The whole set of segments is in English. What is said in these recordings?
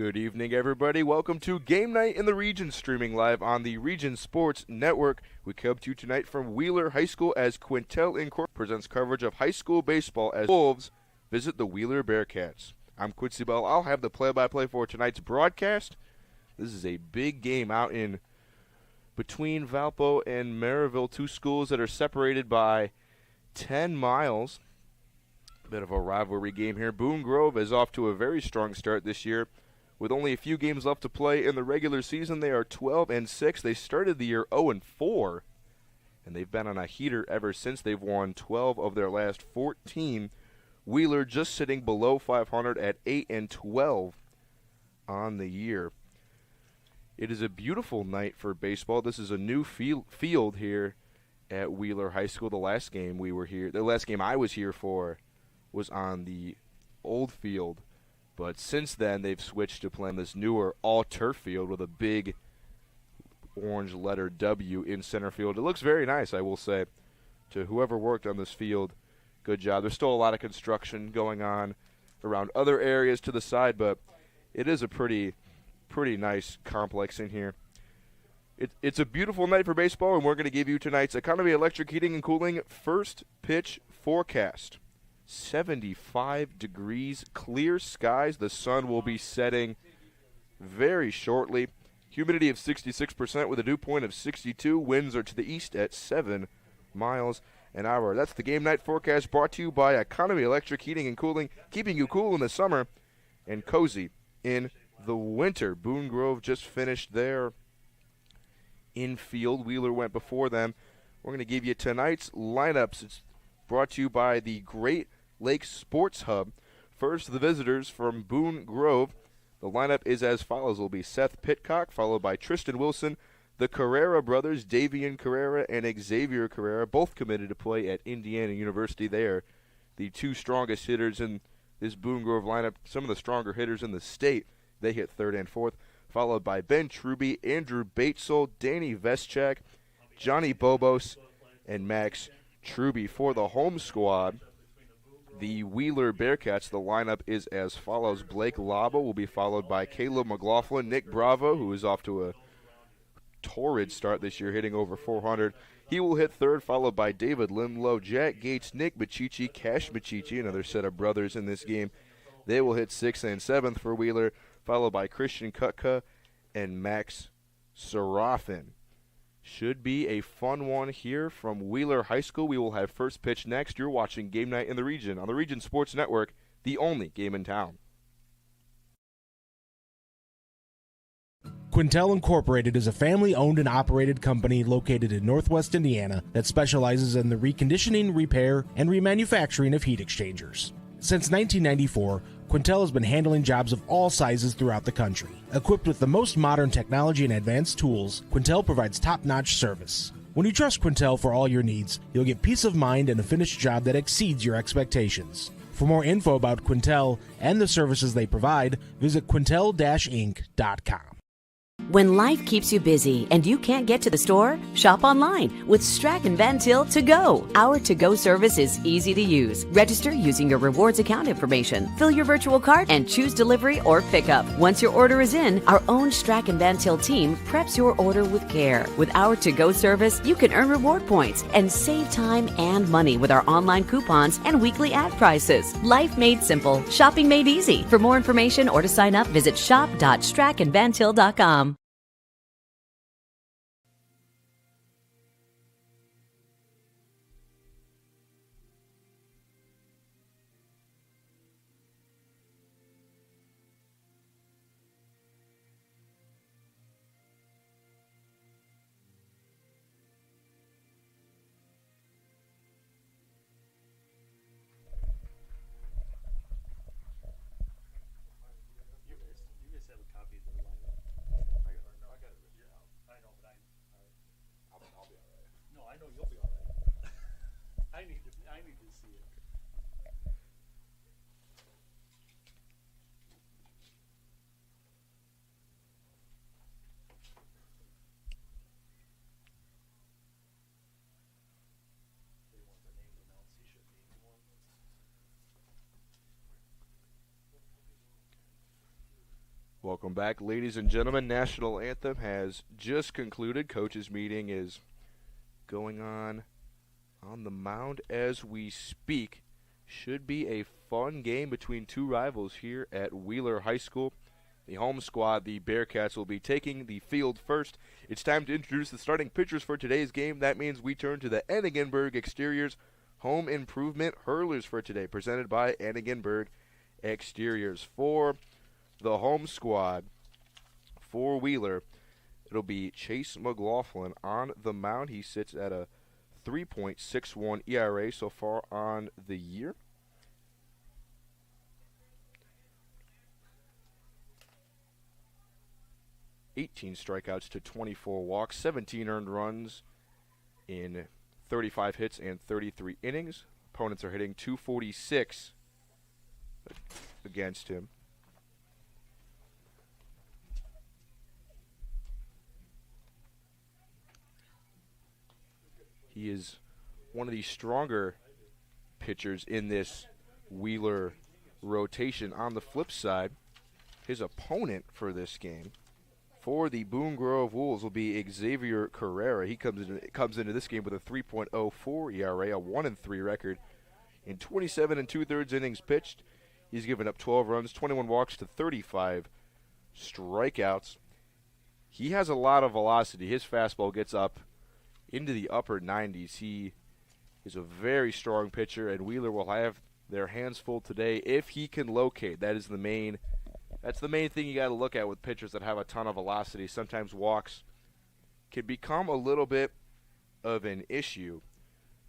Good evening, everybody. Welcome to Game Night in the Region, streaming live on the Region Sports Network. We come to you tonight from Wheeler High School as Quintel Incorporated presents coverage of high school baseball as Wolves visit the Wheeler Bearcats. I'm Quincy Bell. I'll have the play-by-play for tonight's broadcast. This is a big game out in between Valpo and Maryville, two schools that are separated by 10 miles. Bit of a rivalry game here. Boone Grove is off to a very strong start this year. With only a few games left to play in the regular season, they are 12-6. They started the year 0-4, and they've been on a heater ever since. They've won 12 of their last 14. Wheeler just sitting below 500 at 8-12 on the year. It is a beautiful night for baseball. This is a new field here at Wheeler High School. The last game I was here for was on the old field. But since then, they've switched to playing this newer all-turf field with a big orange letter W in center field. It looks very nice, I will say. To whoever worked on this field, good job. There's still a lot of construction going on around other areas to the side, but it is a pretty nice complex in here. It's a beautiful night for baseball, and we're going to give you tonight's Economy Electric Heating and Cooling first pitch forecast. 75 degrees, clear skies. The sun will be setting very shortly. Humidity of 66% with a dew point of 62. Winds are to the east at 7 miles an hour. That's the game night forecast brought to you by Economy Electric Heating and Cooling, keeping you cool in the summer and cozy in the winter. Boone Grove just finished their infield. Wheeler went before them. We're going to give you tonight's lineups. It's brought to you by the Great Lakes Sports Hub. First, the visitors from Boone Grove. The lineup is as follows. It will be Seth Pitcock, followed by Tristan Wilson, the Carrera brothers, Davian Carrera and Xavier Carrera, both committed to play at Indiana University. They are the two strongest hitters in this Boone Grove lineup, some of the stronger hitters in the state. They hit third and fourth, followed by Ben Truby, Andrew Batesel, Danny Veschak, Johnny Bobos, and Max Truby. For the home squad, the Wheeler Bearcats, the lineup is as follows. Blake Laba will be followed by Caleb McLaughlin, Nick Bravo, who is off to a torrid start this year, hitting over 400. He will hit third, followed by David Limlow, Jack Gates, Nick Machichi, Cash Machichi, another set of brothers in this game. They will hit sixth and seventh for Wheeler, followed by Christian Kutka and Max Serafin. Should be a fun one here from Wheeler High School. We will have first pitch next. You're watching Game Night in the Region on the Region Sports Network, the only game in town. Quintel Incorporated is a family-owned and operated company located in Northwest Indiana that specializes in the reconditioning, repair, and remanufacturing of heat exchangers. Since 1994, Quintel has been handling jobs of all sizes throughout the country. Equipped with the most modern technology and advanced tools, Quintel provides top-notch service. When you trust Quintel for all your needs, you'll get peace of mind and a finished job that exceeds your expectations. For more info about Quintel and the services they provide, visit quintel-inc.com. When life keeps you busy and you can't get to the store, shop online with Strachan Van Til To Go. Our to-go service is easy to use. Register using your rewards account information, fill your virtual cart, and choose delivery or pickup. Once your order is in, our own Strachan Van Til team preps your order with care. With our to-go service, you can earn reward points and save time and money with our online coupons and weekly ad prices. Life made simple, shopping made easy. For more information or to sign up, visit shop.strachanvantil.com. Welcome back, ladies and gentlemen. National Anthem has just concluded. Coaches meeting is going on the mound as we speak. Should be a fun game between two rivals here at Wheeler High School. The home squad, the Bearcats, will be taking the field first. It's time to introduce the starting pitchers for today's game. That means we turn to the Enigenberg Exteriors Home Improvement Hurlers for today, presented by Enigenberg Exteriors. For the home squad, for Wheeler, it'll be Chase McLaughlin on the mound. He sits at a 3.61 ERA so far on the year. (18 strikeouts to 24 walks, 17 earned runs in 35 hits and 33 innings. Opponents are hitting .246 against him. He is one of the stronger pitchers in this Wheeler rotation. On the flip side, his opponent for this game, for the Boone Grove Wolves, will be Xavier Carrera. He comes into this game with a 3.04 ERA, a 1-3 record in 27 2/3 innings pitched. He's given up 12 runs, 21 walks to 35 strikeouts. He has a lot of velocity. His fastball gets up into the upper 90s. He is a very strong pitcher, and Wheeler will have their hands full today if he can locate. That's the main thing you got to look at with pitchers that have a ton of velocity. Sometimes walks can become a little bit of an issue,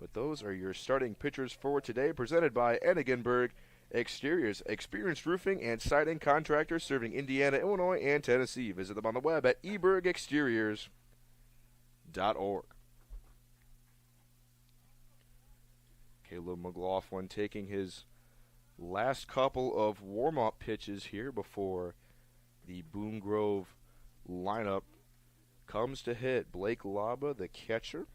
but those are your starting pitchers for today, presented by Enigenberg Exteriors, experienced roofing and siding contractors serving Indiana, Illinois, and Tennessee. Visit them on the web at ebergexteriors.org. Caleb McLaughlin taking his last couple of warm-up pitches here before the Boone Grove lineup comes to hit. Blake Laba, the catcher,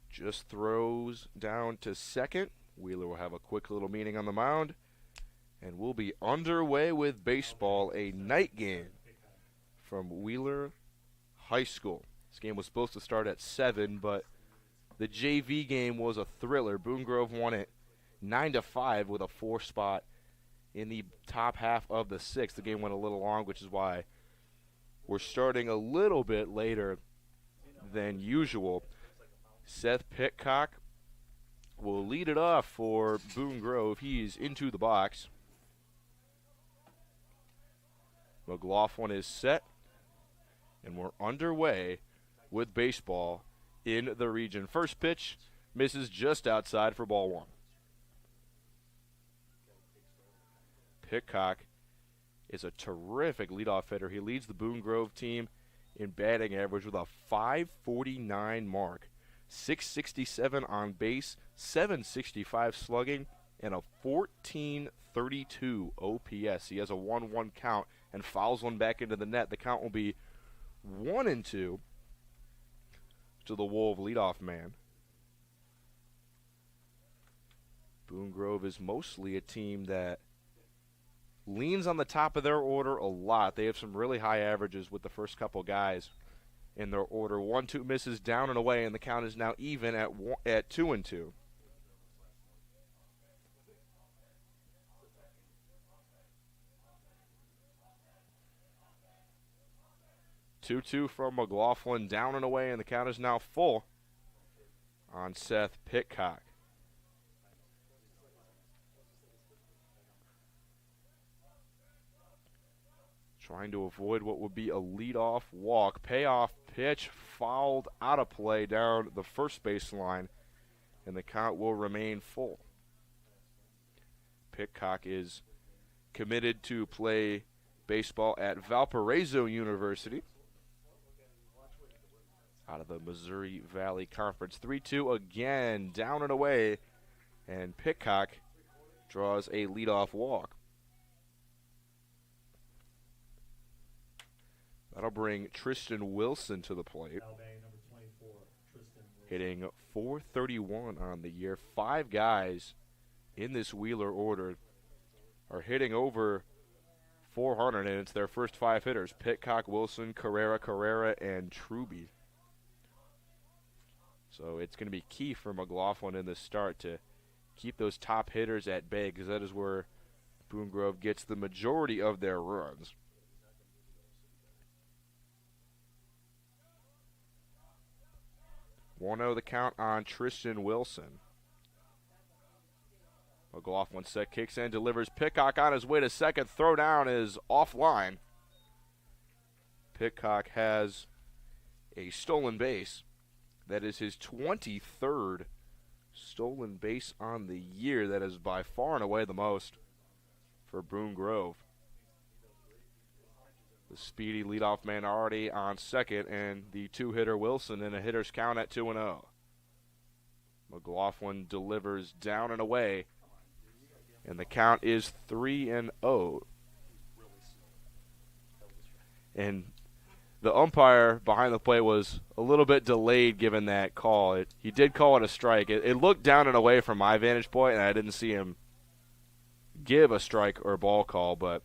just throws down to second. Wheeler will have a quick little meeting on the mound, and we'll be underway with baseball, a night game from Wheeler High School. This game was supposed to start at 7, but the JV game was a thriller. Boone Grove won it 9-5 with a 4 spot in the top half of the 6th. The game went a little long, which is why we're starting a little bit later than usual. Seth Pitcock will lead it off for Boone Grove. He's into the box. McLaughlin is set, and we're underway with baseball in the region. First pitch misses just outside for ball 1. Pitcock is a terrific leadoff hitter. He leads the Boone Grove team in batting average with a .549 mark, .667 on base, .765 slugging, and a .1432 OPS. He has a 1-1 count and fouls one back into the net. The count will be 1-2 to the Wolf leadoff man. Boone Grove is mostly a team that leans on the top of their order a lot. They have some really high averages with the first couple guys in their order. 1-2 misses down and away, and the count is now even at 2-2. Two from McLaughlin, down and away, and the count is now full on Seth Pitcock. Trying to avoid what would be a leadoff walk. Payoff pitch fouled out of play down the first baseline, and the count will remain full. Pitcock is committed to play baseball at Valparaiso University out of the Missouri Valley Conference. 3-2 again, down and away, and Pitcock draws a leadoff walk. That'll bring Tristan Wilson to the plate, hitting .431 on the year. 5 guys in this Wheeler order are hitting over .400, and it's their first 5 hitters: Pitcock, Wilson, Carrera, and Truby. So it's going to be key for McLaughlin in this start to keep those top hitters at bay, because that is where Boone Grove gets the majority of their runs. One zero the count on Tristan Wilson. McLaughlin set, kicks in, delivers. Pitcock on his way to second. Throw down is offline. Pitcock has a stolen base. That is his 23rd stolen base on the year. That is by far and away the most for Boone Grove. The speedy leadoff man already on second, and the 2-hitter Wilson in a hitter's count at 2-0. McLaughlin delivers down and away, and the count is 3-0. And the umpire behind the plate was a little bit delayed given that call. He did call it a strike. It looked down and away from my vantage point, and I didn't see him give a strike or ball call, but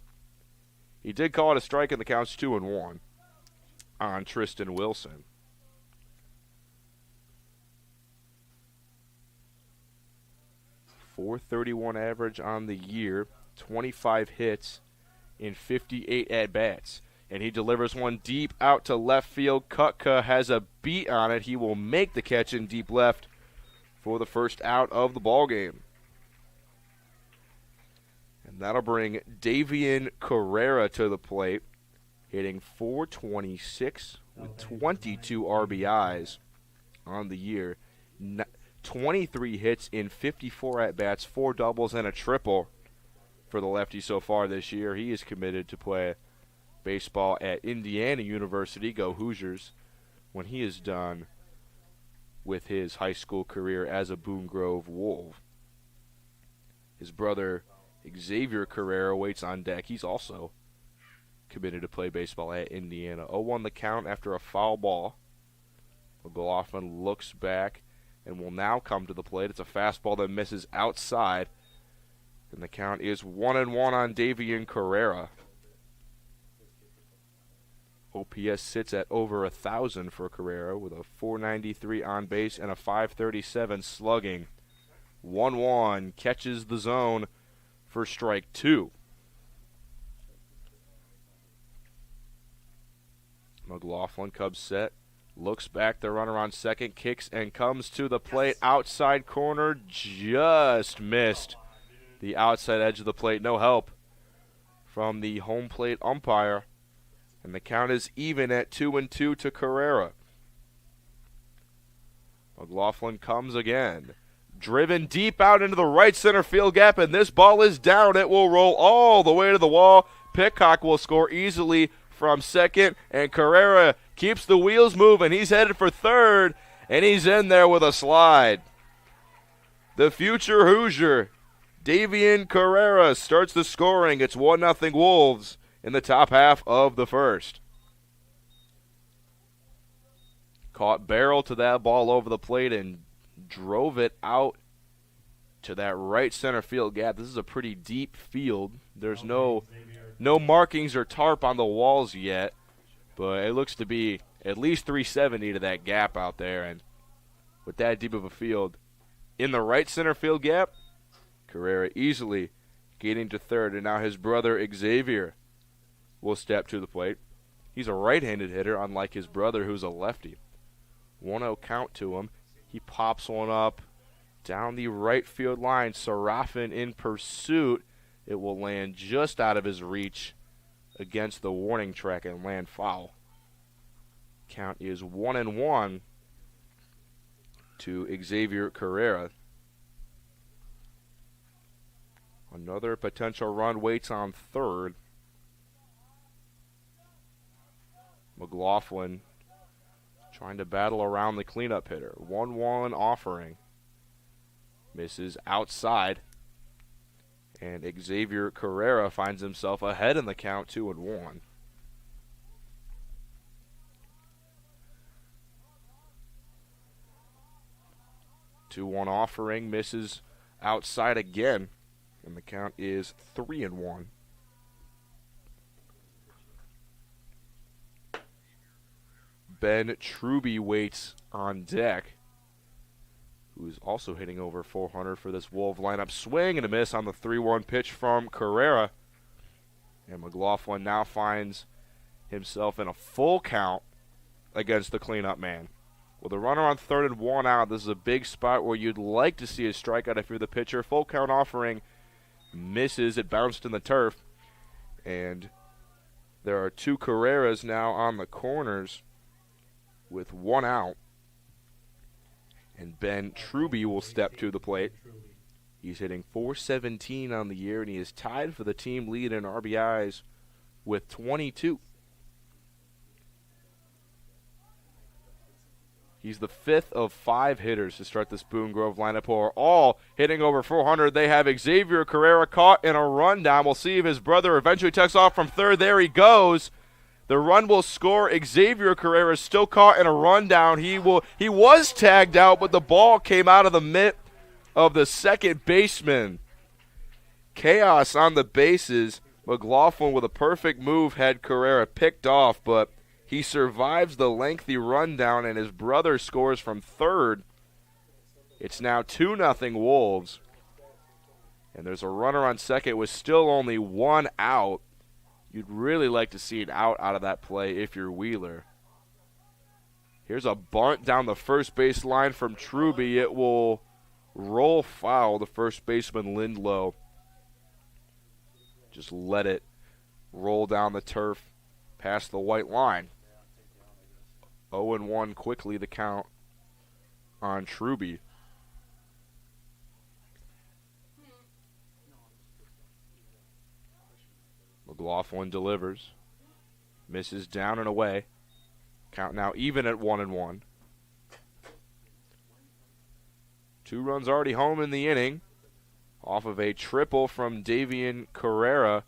he did call it a strike, and the count's 2-1 on Tristan Wilson. .431 average on the year, 25 hits in 58 at-bats. And he delivers one deep out to left field. Kutka has a beat on it. He will make the catch in deep left for the first out of the ballgame. And that'll bring Davian Carrera to the plate, hitting .426 with 22 RBIs on the year. 23 hits in 54 at-bats, 4 doubles and a triple for the lefty so far this year. He is committed to play baseball at Indiana University, go Hoosiers, when he is done with his high school career as a Boone Grove Wolf. His brother Xavier Carrera waits on deck. He's also committed to play baseball at Indiana. 0-1 the count after a foul ball. McLaughlin looks back and will now come to the plate. It's a fastball that misses outside, and the count is 1-1 on Davian Carrera. OPS sits at over 1,000 for Carrera with a .493 on base and a .537 slugging. 1-1, catches the zone for strike 2. McLaughlin, Cubs set, looks back, the runner on second, kicks and comes to the plate. Outside corner, just missed the outside edge of the plate. No help from the home plate umpire. And the count is even at 2-2 to Carrera. McLaughlin comes again. Driven deep out into the right center field gap, and this ball is down. It will roll all the way to the wall. Pitcock will score easily from second, and Carrera keeps the wheels moving. He's headed for third, and he's in there with a slide. The future Hoosier, Davian Carrera, starts the scoring. It's 1-0 Wolves in the top half of the first. Caught barrel to that ball over the plate and drove it out to that right center field gap. This is a pretty deep field. There's no markings or tarp on the walls yet, but it looks to be at least 370 to that gap out there. And with that deep of a field, in the right center field gap, Carrera easily getting to third, and now his brother Xavier will step to the plate. He's a right-handed hitter, unlike his brother, who's a lefty. 1-0 count to him. He pops one up down the right field line. Serafin in pursuit. It will land just out of his reach against the warning track and land foul. Count is 1-1 to Xavier Carrera. Another potential run waits on third. McLaughlin trying to battle around the cleanup hitter. 1-1 offering. Misses outside. And Xavier Carrera finds himself ahead in the count, 2-1. Two-one offering, misses outside again, and the count is 3-1. Ben Truby waits on deck, who's also hitting over 400 for this Wolf lineup. Swing and a miss on the 3-1 pitch from Carrera. And McLaughlin now finds himself in a full count against the cleanup man. With a runner on third and 1 out, this is a big spot where you'd like to see a strikeout if you're the pitcher. Full count offering misses. It bounced in the turf. And there are 2 Carreras now on the corners with 1 out. And Ben Truby will step to the plate. He's hitting .417 on the year, and he is tied for the team lead in RBIs with 22. He's the 5th of 5 hitters to start this Boone Grove lineup, who are all hitting over 400. They have Xavier Carrera caught in a rundown. We'll see if his brother eventually takes off from third. There he goes. The run will score. Xavier Carrera is still caught in a rundown. He was tagged out, but the ball came out of the mitt of the second baseman. Chaos on the bases. McLaughlin with a perfect move had Carrera picked off, but he survives the lengthy rundown, and his brother scores from third. It's now 2-0 Wolves. And there's a runner on second with still only 1 out. You'd really like to see an out of that play if you're Wheeler. Here's a bunt down the first base line from Truby. It will roll foul. The first baseman, Lindlow, just let it roll down the turf past the white line. 0-1 quickly the count on Truby. McLaughlin delivers. Misses down and away. Count now even at 1-1. 2 runs already home in the inning off of a triple from Davian Carrera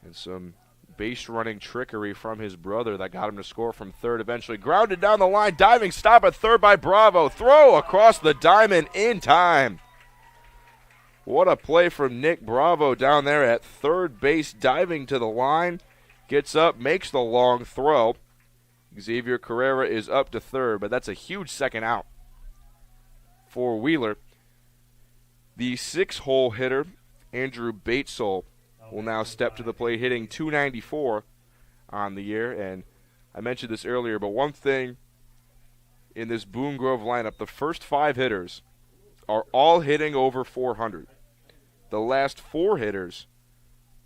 and some base running trickery from his brother that got him to score from third. Eventually grounded down the line. Diving stop at third by Bravo. Throw across the diamond in time. What a play from Nick Bravo down there at third base, diving to the line. Gets up, makes the long throw. Xavier Carrera is up to third, but that's a huge second out for Wheeler. The 6-hole hitter, Andrew Batesole, will now step to the plate, hitting .294 on the year. And I mentioned this earlier, but one thing in this Boone Grove lineup, the first 5 hitters are all hitting over 400. The last 4 hitters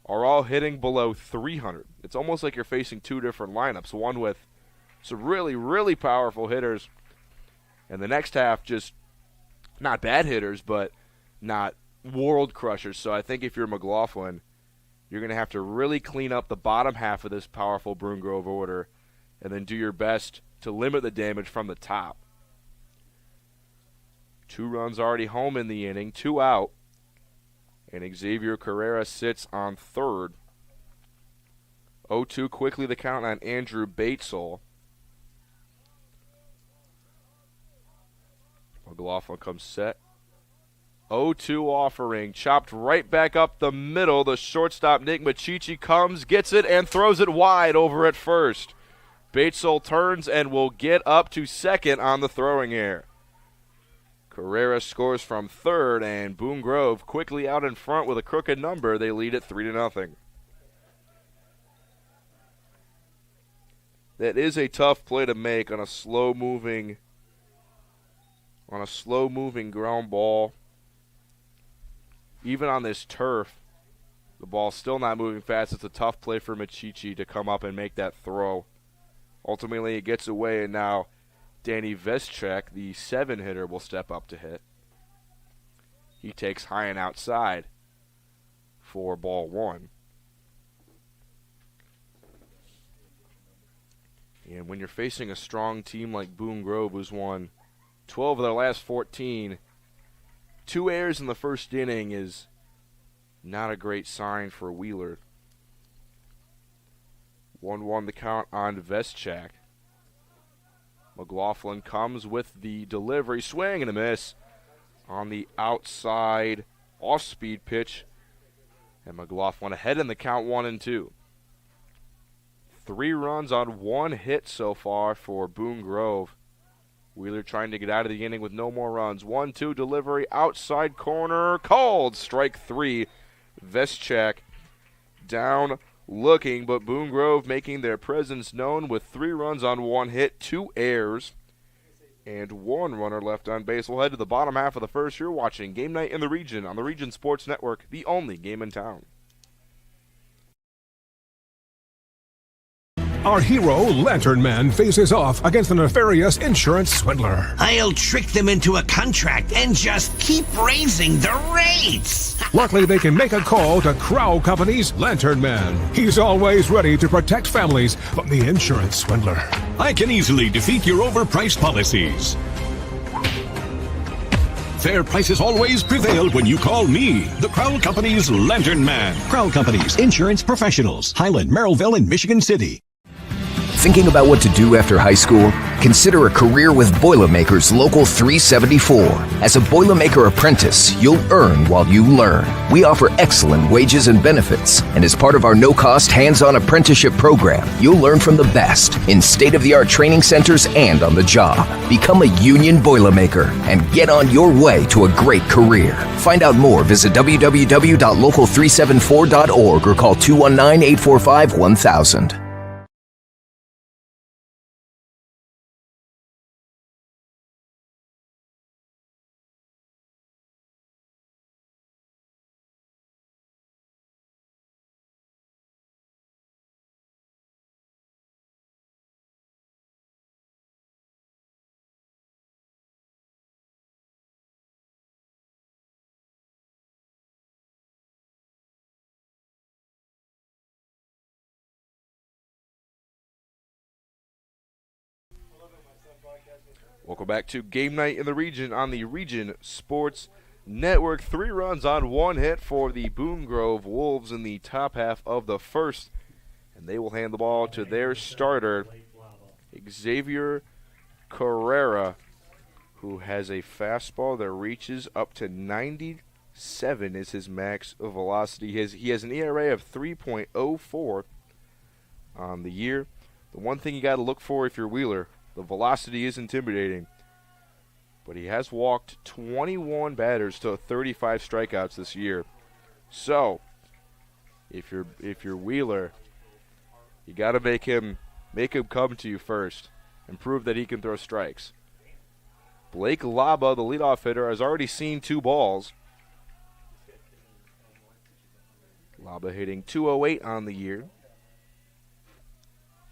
are all hitting below 300. It's almost like you're facing 2 different lineups, one with some really, really powerful hitters, and the next half just not bad hitters, but not world crushers. So I think if you're McLaughlin, you're going to have to really clean up the bottom half of this powerful Boone Grove order and then do your best to limit the damage from the top. 2 runs already home in the inning, 2 out. And Xavier Carrera sits on third. 0-2 quickly the count on Andrew Batesole. McLaughlin comes set. 0-2 offering, chopped right back up the middle. The shortstop, Nick Machichi, comes, gets it, and throws it wide over at first. Batesole turns and will get up to second on the throwing error. Carrera scores from third, and Boone Grove quickly out in front with a crooked number. They lead at 3-0. That is a tough play to make on a slow-moving ground ball. Even on this turf, the ball's still not moving fast. It's a tough play for Machichi to come up and make that throw. Ultimately, it gets away, and now Danny Veschek, the 7-hitter, will step up to hit. He takes high and outside for ball 1. And when you're facing a strong team like Boone Grove, who's won 12 of their last 14, 2 errors in the first inning is not a great sign for Wheeler. 1-1 the count on Veschek. McLaughlin comes with the delivery, swing and a miss on the outside off-speed pitch. And McLaughlin ahead in the count 1-2. 3 runs on 1 hit so far for Boone Grove. Wheeler trying to get out of the inning with no more runs. 1-2 delivery, outside corner, called. Strike 3. Veschak down looking, but Boone Grove making their presence known with 3 runs on 1 hit, 2 errors, and 1 runner left on base. We'll head to the bottom half of the first. You're watching Game Night in the Region on the Region Sports Network, the only game in town. Our hero, Lantern Man, faces off against a nefarious insurance swindler. I'll trick them into a contract and just keep raising the rates. Luckily, they can make a call to Crow Company's Lantern Man. He's always ready to protect families from the insurance swindler. I can easily defeat your overpriced policies. Fair prices always prevail when you call me, the Crow Company's Lantern Man. Crow Companies, insurance professionals, Highland, Merrillville, and Michigan City. Thinking about what to do after high school? Consider a career with Boilermakers Local 374. As a Boilermaker apprentice, you'll earn while you learn. We offer excellent wages and benefits, and as part of our no-cost hands-on apprenticeship program, you'll learn from the best in state-of-the-art training centers and on the job. Become a union Boilermaker and get on your way to a great career. Find out more, visit www.local374.org or call 219-845-1000. Welcome back to Game Night in the Region on the Region Sports Network. 3 runs on 1 hit for the Boone Grove Wolves in the top half of the first. And they will hand the ball to their starter, Xavier Carrera, who has a fastball that reaches up to 97 is his max velocity. He has an ERA of 3.04 on the year. The one thing you got to look for if you're Wheeler, the velocity is intimidating, but he has walked 21 batters to 35 strikeouts this year. So, if you're Wheeler, you got to make him come to you first and prove that he can throw strikes. Blake Laba, the leadoff hitter, has already seen 2 balls. Laba hitting .208 on the year.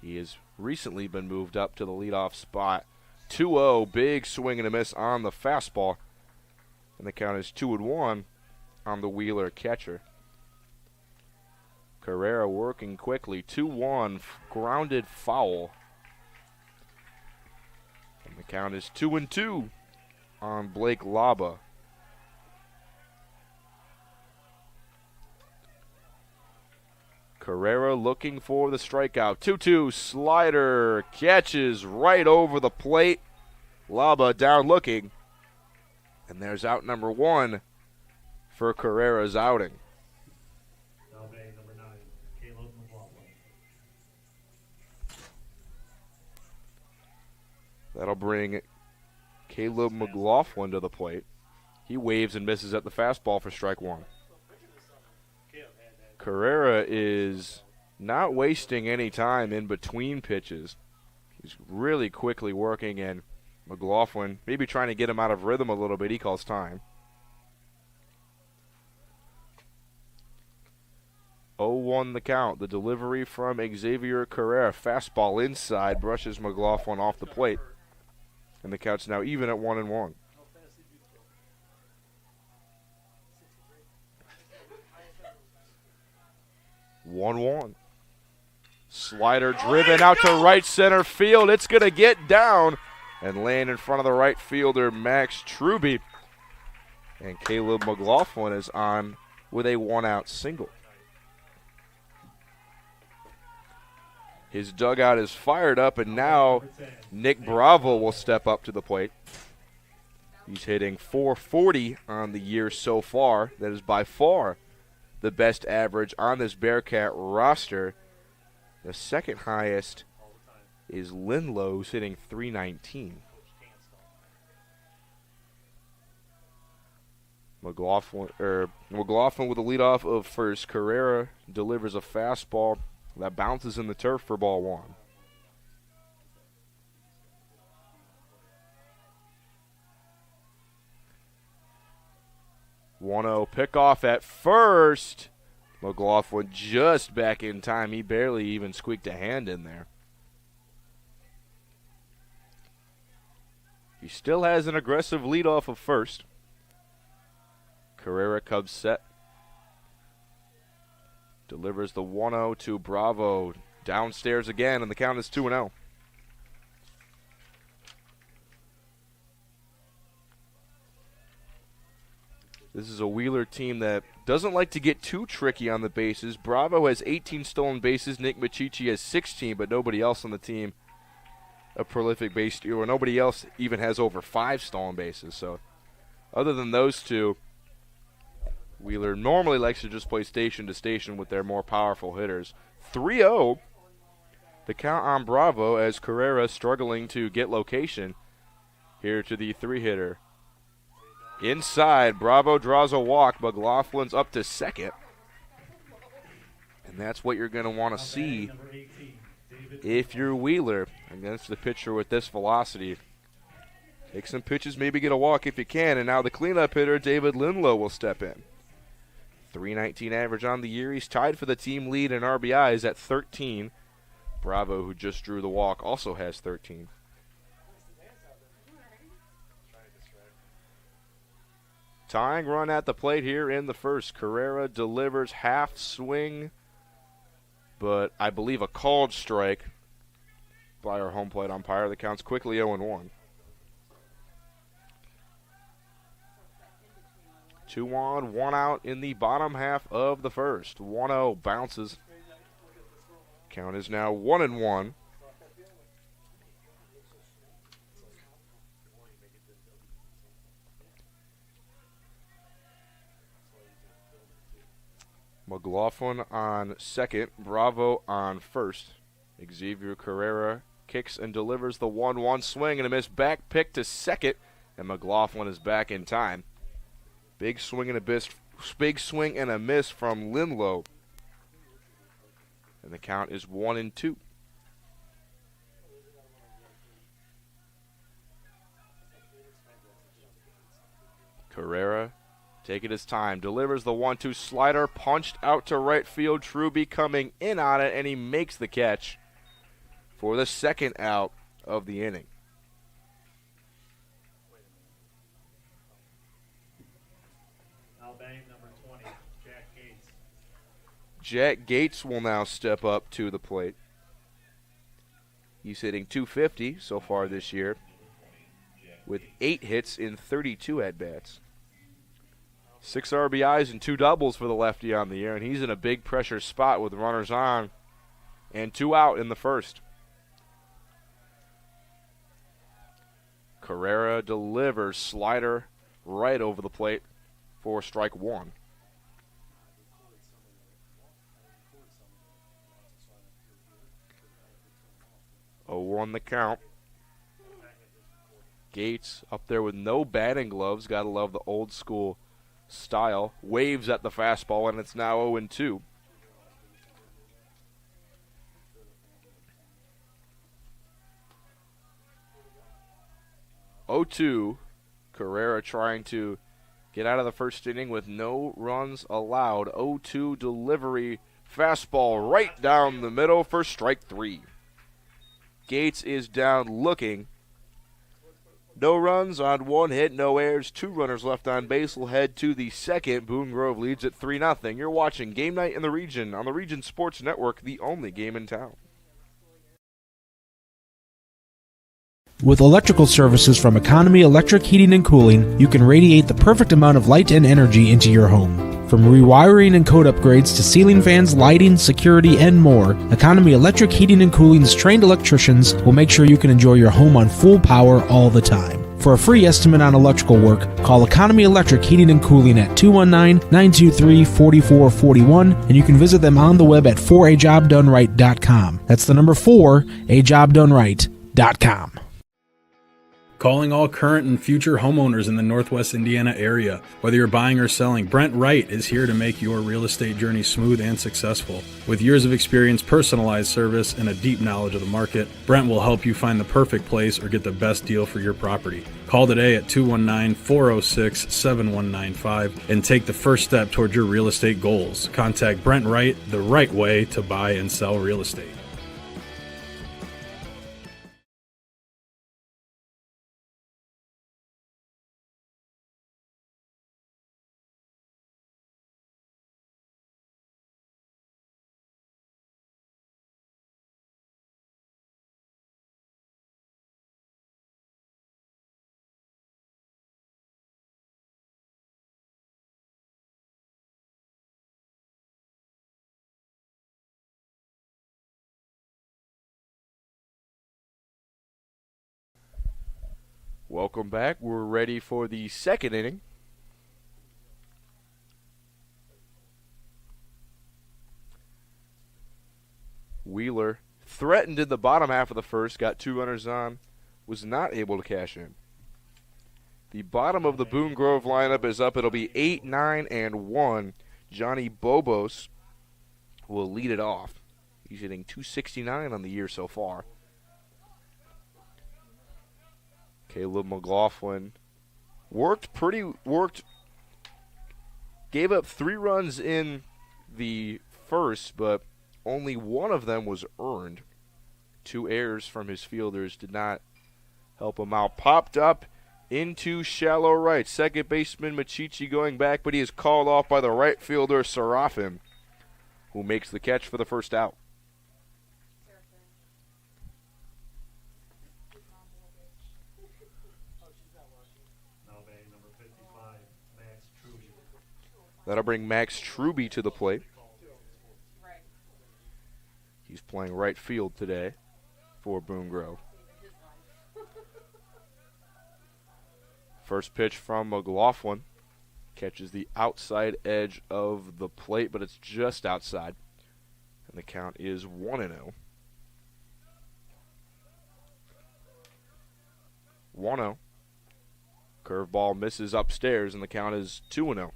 He has recently been moved up to the leadoff spot. 2-0, big swing and a miss on the fastball. And the count is 2-1 on the Wheeler catcher. Carrera working quickly. 2-1, grounded foul. And the count is 2-2 on Blake Laba. Carrera looking for the strikeout. 2-2 slider catches right over the plate. Laba down looking. And there's out number 1 for Carrera's outing. That'll bring Caleb McLaughlin to the plate. He waves and misses at the fastball for strike 1. Carrera is not wasting any time in between pitches. He's really quickly working, and McLaughlin maybe trying to get him out of rhythm a little bit. He calls time. 0-1 the count. The delivery from Xavier Carrera. Fastball inside, brushes McLaughlin off the plate. And the count's now even at 1-1. One. Slider driven out to right center field. It's going to get down and land in front of the right fielder, Max Truby. And Caleb McLaughlin is on with a 1-out single. His dugout is fired up, and now Nick Bravo will step up to the plate. He's hitting .440 on the year so far. That is by far the best average on this Bearcat roster. The second highest is Linlow, hitting .319. McLaughlin with the leadoff of first. Carrera delivers a fastball that bounces in the turf for ball one. One-0 pickoff at first. McLaughlin just back in time. He barely even squeaked a hand in there. He still has an aggressive leadoff of first. Carrera Cubs set. Delivers the 1-0 to Bravo. Downstairs again, and the count is 2-0. This is a Wheeler team that doesn't like to get too tricky on the bases. Bravo has 18 stolen bases. Nick Machichi has 16, but nobody else on the team a prolific base stealer. Nobody else even has over 5 stolen bases. So other than those two, Wheeler normally likes to just play station to station with their more powerful hitters. 3-0, the count on Bravo as Carrera struggling to get location here to the 3-hitter. Inside, Bravo draws a walk. McLaughlin's up to second. And that's what you're going to want to see if you're Wheeler against the pitcher with this velocity. Take some pitches, maybe get a walk if you can. And now the cleanup hitter, David Linlow, will step in. .319 average on the year. He's tied for the team lead in RBIs at 13. Bravo, who just drew the walk, also has 13. Tying run at the plate here in the first. Carrera delivers half swing, but I believe a called strike by our home plate umpire. The count's quickly 0-1. 2 on, 1 out in the bottom half of the first. 1-0 bounces. Count is now 1-1. McLaughlin on second, Bravo on first. Xavier Carrera kicks and delivers the 1-1 swing and a miss back pick to second, and McLaughlin is back in time. Big swing and a miss from Linlow. And the count is 1-2. Carrera taking his time, delivers the 1-2 slider, punched out to right field. Truby coming in on it, and he makes the catch for the second out of the inning. Jack Gates will now step up to the plate. He's hitting .250 so far this year with 8 hits in 32 at-bats. 6 RBIs and 2 doubles for the lefty on the year, and he's in a big pressure spot with runners on and 2 out in the first. Carrera delivers slider right over the plate for strike 1. 0-1 the count. Gates up there with no batting gloves. Gotta love the old school style. Waves at the fastball, and it's now 0-2. Carrera trying to get out of the first inning with no runs allowed. 0-2 delivery. Fastball right down the middle for strike 3. Gates is down looking. No runs on 1 hit, no errors, 2 runners left on base. Will head to the second. Boone Grove leads at 3-0. You're watching Game Night in the Region on the Region Sports Network, the only game in town. With electrical services from Economy Electric Heating and Cooling, you can radiate the perfect amount of light and energy into your home. From rewiring and code upgrades to ceiling fans, lighting, security, and more, Economy Electric Heating and Cooling's trained electricians will make sure you can enjoy your home on full power all the time. For a free estimate on electrical work, call Economy Electric Heating and Cooling at 219-923-4441, and you can visit them on the web at 4ajobdoneright.com. That's the number 4ajobdoneright.com. Calling all current and future homeowners in the Northwest Indiana area. Whether you're buying or selling, Brent Wright is here to make your real estate journey smooth and successful. With years of experience, personalized service, and a deep knowledge of the market, Brent will help you find the perfect place or get the best deal for your property. Call today at 219-406-7195 and take the first step toward your real estate goals. Contact Brent Wright, the right way to buy and sell real estate. Welcome back. We're ready for the second inning. Wheeler threatened in the bottom half of the first, got 2 runners on, was not able to cash in. The bottom of the Boone Grove lineup is up. It'll be 8, 9, and 1. Johnny Bobos will lead it off. He's hitting .269 on the year so far. Caleb McLaughlin gave up 3 runs in the first, but only one of them was earned. 2 errors from his fielders did not help him out. Popped up into shallow right. Second baseman Machichi going back, but he is called off by the right fielder Serafin, who makes the catch for the first out. That'll bring Max Truby to the plate. He's playing right field today for Boone Grove. First pitch from McLaughlin. Catches the outside edge of the plate, but it's just outside. And the count is 1-0. 1-0. Curveball misses upstairs, and the count is 2-0.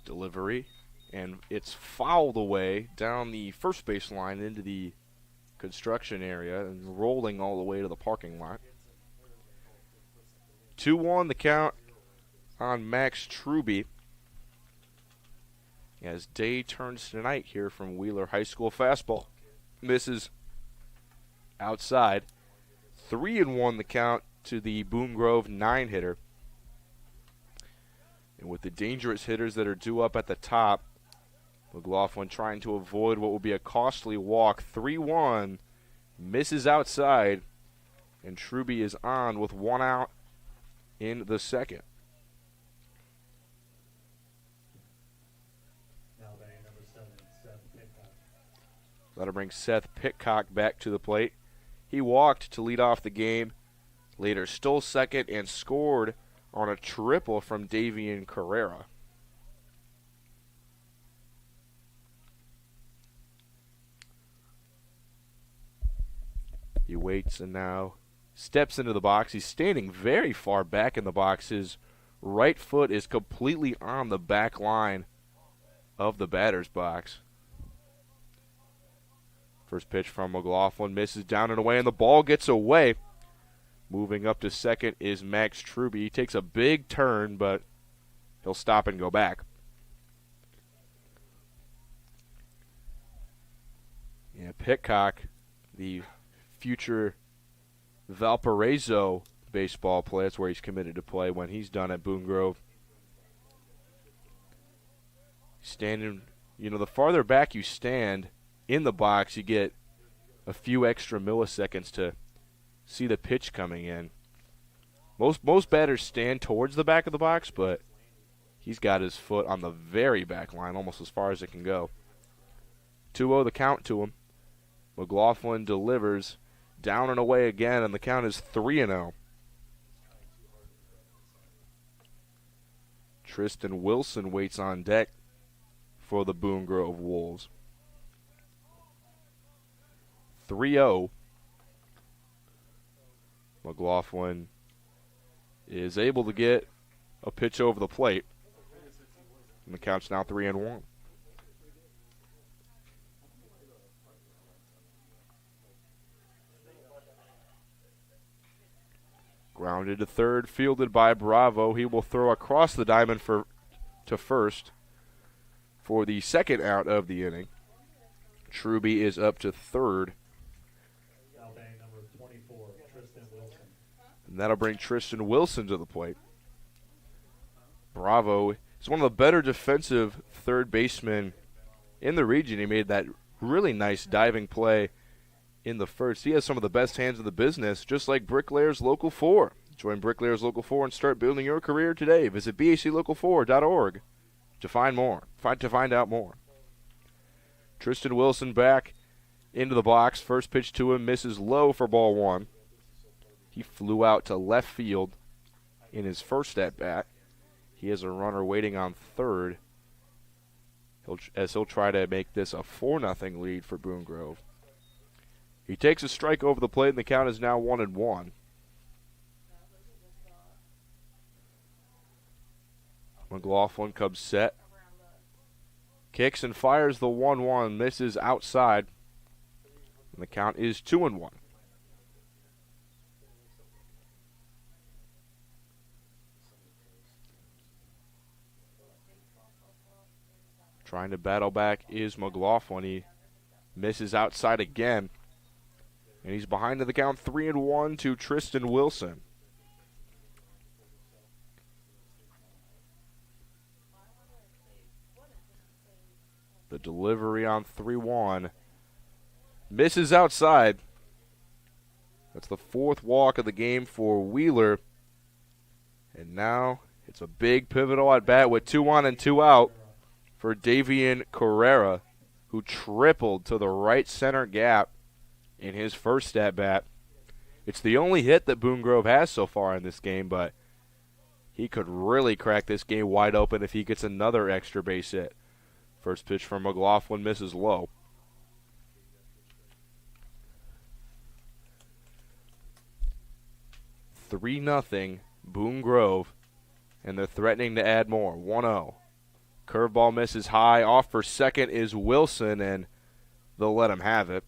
Delivery, and it's fouled away down the first base line into the construction area and rolling all the way to the parking lot. 2-1 the count on Max Truby as day turns tonight here from Wheeler High School. Fastball misses outside. 3-1 the count to the Boone Grove 9-hitter. And with the dangerous hitters that are due up at the top, McLaughlin trying to avoid what will be a costly walk. 3-1, misses outside, and Truby is on with 1 out in the second. That'll bring Seth Pitcock back to the plate. He walked to lead off the game, later stole second and scored on a triple from Davian Carrera. He waits and now steps into the box. He's standing very far back in the box. His right foot is completely on the back line of the batter's box. First pitch from McLaughlin misses down and away, and the ball gets away. Moving up to second is Max Truby. He takes a big turn, but he'll stop and go back. Yeah, Pitcock, the future Valparaiso baseball player. That's where he's committed to play when he's done at Boone Grove. Standing, the farther back you stand in the box, you get a few extra milliseconds to see the pitch coming in. Most batters stand towards the back of the box, but he's got his foot on the very back line, almost as far as it can go. 2-0 the count to him. McLaughlin delivers down and away again, and the count is 3-0. Tristan Wilson waits on deck for the Boone Grove Wolves. 3-0. McLaughlin is able to get a pitch over the plate, and the count's now 3-1. Grounded to third, fielded by Bravo. He will throw across the diamond to first for the second out of the inning. Truby is up to third. And that'll bring Tristan Wilson to the plate. Bravo is one of the better defensive third basemen in the region. He made that really nice diving play in the first. He has some of the best hands in the business, just like Bricklayers Local 4. Join Bricklayers Local 4 and start building your career today. Visit baclocal4.org to find out more. Tristan Wilson back into the box. First pitch to him misses low for ball one. He flew out to left field in his first at-bat. He has a runner waiting on third as he'll try to make this a 4-0 lead for Boone Grove. He takes a strike over the plate, and the count is now 1-1. McLaughlin comes set. Kicks and fires the 1-1. Misses outside. And the count is 2-1. Trying to battle back is McLaughlin. He misses outside again. And he's behind to the count 3-1 to Tristan Wilson. The delivery on 3-1 misses outside. That's the fourth walk of the game for Wheeler. And now it's a big pivotal at bat with 2 on and 2 out for Davian Carrera, who tripled to the right center gap in his first at bat. It's the only hit that Boone Grove has so far in this game, but he could really crack this game wide open if he gets another extra base hit. First pitch from McLaughlin misses low. 3-0 Boone Grove, and they're threatening to add more. 1-0. Curveball misses high. Off for second is Wilson, and they'll let him have it.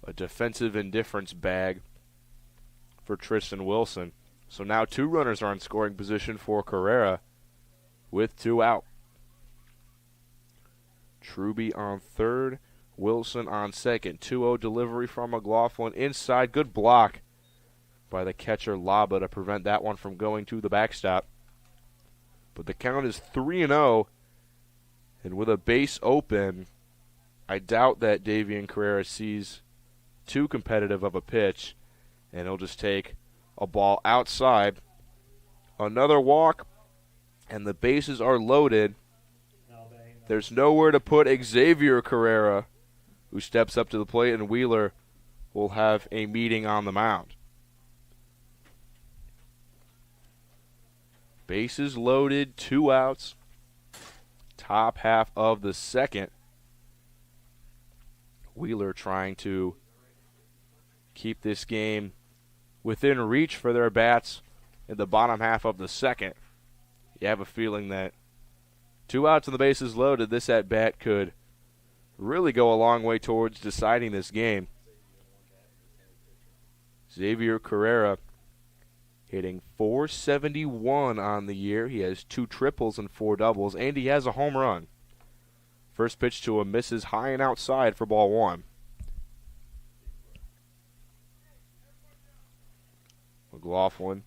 A defensive indifference bag for Tristan Wilson. So now 2 runners are in scoring position for Carrera with 2 out. Truby on third, Wilson on second. 2-0 delivery from McLaughlin inside. Good block by the catcher Laba to prevent that one from going to the backstop. But the count is 3-0, and with a base open, I doubt that Davian Carrera sees too competitive of a pitch, and he'll just take a ball outside. Another walk, and the bases are loaded. There's nowhere to put Xavier Carrera, who steps up to the plate, and Wheeler will have a meeting on the mound. Bases loaded, 2 outs. Top half of the second. Wheeler trying to keep this game within reach for their bats in the bottom half of the second. You have a feeling that 2 outs and the bases loaded, this at-bat could really go a long way towards deciding this game. Xavier Carrera hitting .471 on the year. He has 2 triples and 4 doubles, and he has a home run. First pitch to him misses high and outside for ball 1. McLaughlin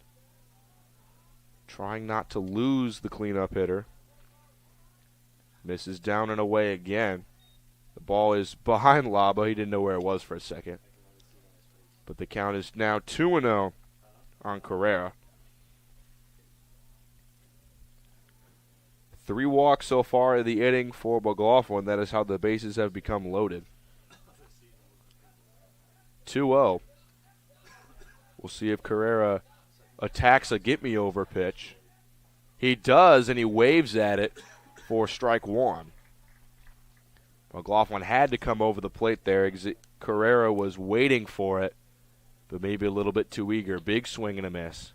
trying not to lose the cleanup hitter. Misses down and away again. The ball is behind Laba. He didn't know where it was for a second. But the count is now 2-0 on Carrera. 3 walks so far in the inning for McLaughlin. That is how the bases have become loaded. 2-0. We'll see if Carrera attacks a get-me-over pitch. He does, and he waves at it for strike 1. McLaughlin had to come over the plate there. Carrera was waiting for it, but maybe a little bit too eager. Big swing and a miss.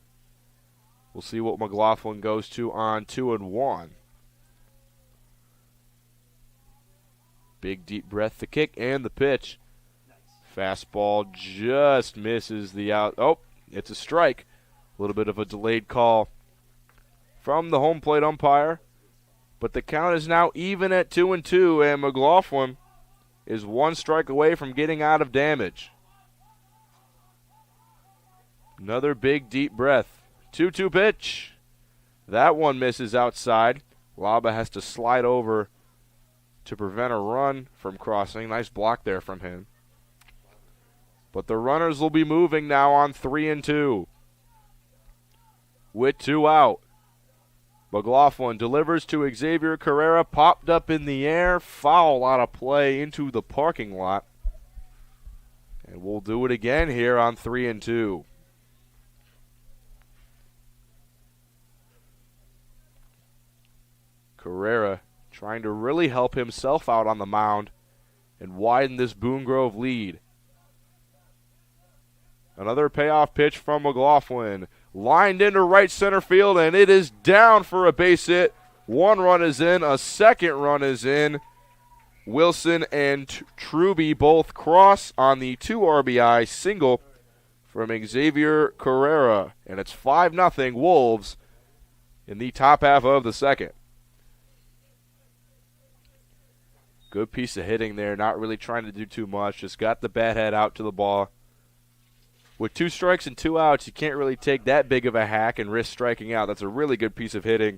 We'll see what McLaughlin goes to on 2-1. Big deep breath, the kick, and the pitch. Fastball just misses the out. Oh, it's a strike. A little bit of a delayed call from the home plate umpire. But the count is now even at 2-2, and McLaughlin is 1 strike away from getting out of damage. Another big deep breath. 2-2 pitch. That one misses outside. Laba has to slide over to prevent a run from crossing. Nice block there from him. But the runners will be moving now on 3-2. With 2 out. McLaughlin delivers to Xavier Carrera. Popped up in the air. Foul out of play into the parking lot. And we'll do it again here on 3-2. Carrera trying to really help himself out on the mound and widen this Boone Grove lead. Another payoff pitch from McLaughlin. Lined into right center field, and it is down for a base hit. 1 run is in. A 2nd run is in. Wilson and Truby both cross on the 2 RBI single from Xavier Carrera. And it's 5-0 Wolves in the top half of the 2nd. Good piece of hitting there, not really trying to do too much. Just got the bat head out to the ball. With 2 strikes and 2 outs, you can't really take that big of a hack and risk striking out. That's a really good piece of hitting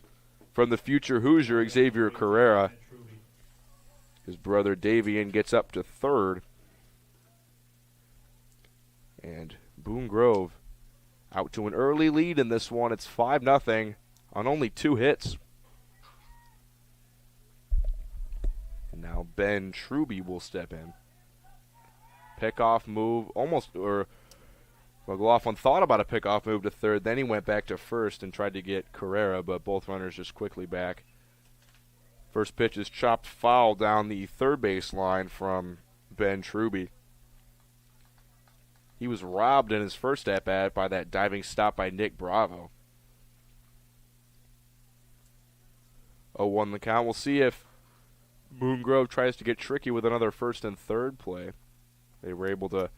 from the future Hoosier, Xavier Carrera. His brother Davian gets up to 3rd. And Boone Grove out to an early lead in this one. It's 5-0 on only 2 hits. And now Ben Truby will step in. Pickoff move, McLaughlin thought about a pickoff move to 3rd. Then he went back to 1st and tried to get Carrera, but both runners just quickly back. First pitch is chopped foul down the 3rd base line from Ben Truby. He was robbed in his first at-bat by that diving stop by Nick Bravo. 0-1 the count. We'll see if Boone Grove tries to get tricky with another 1st and 3rd play. They were able to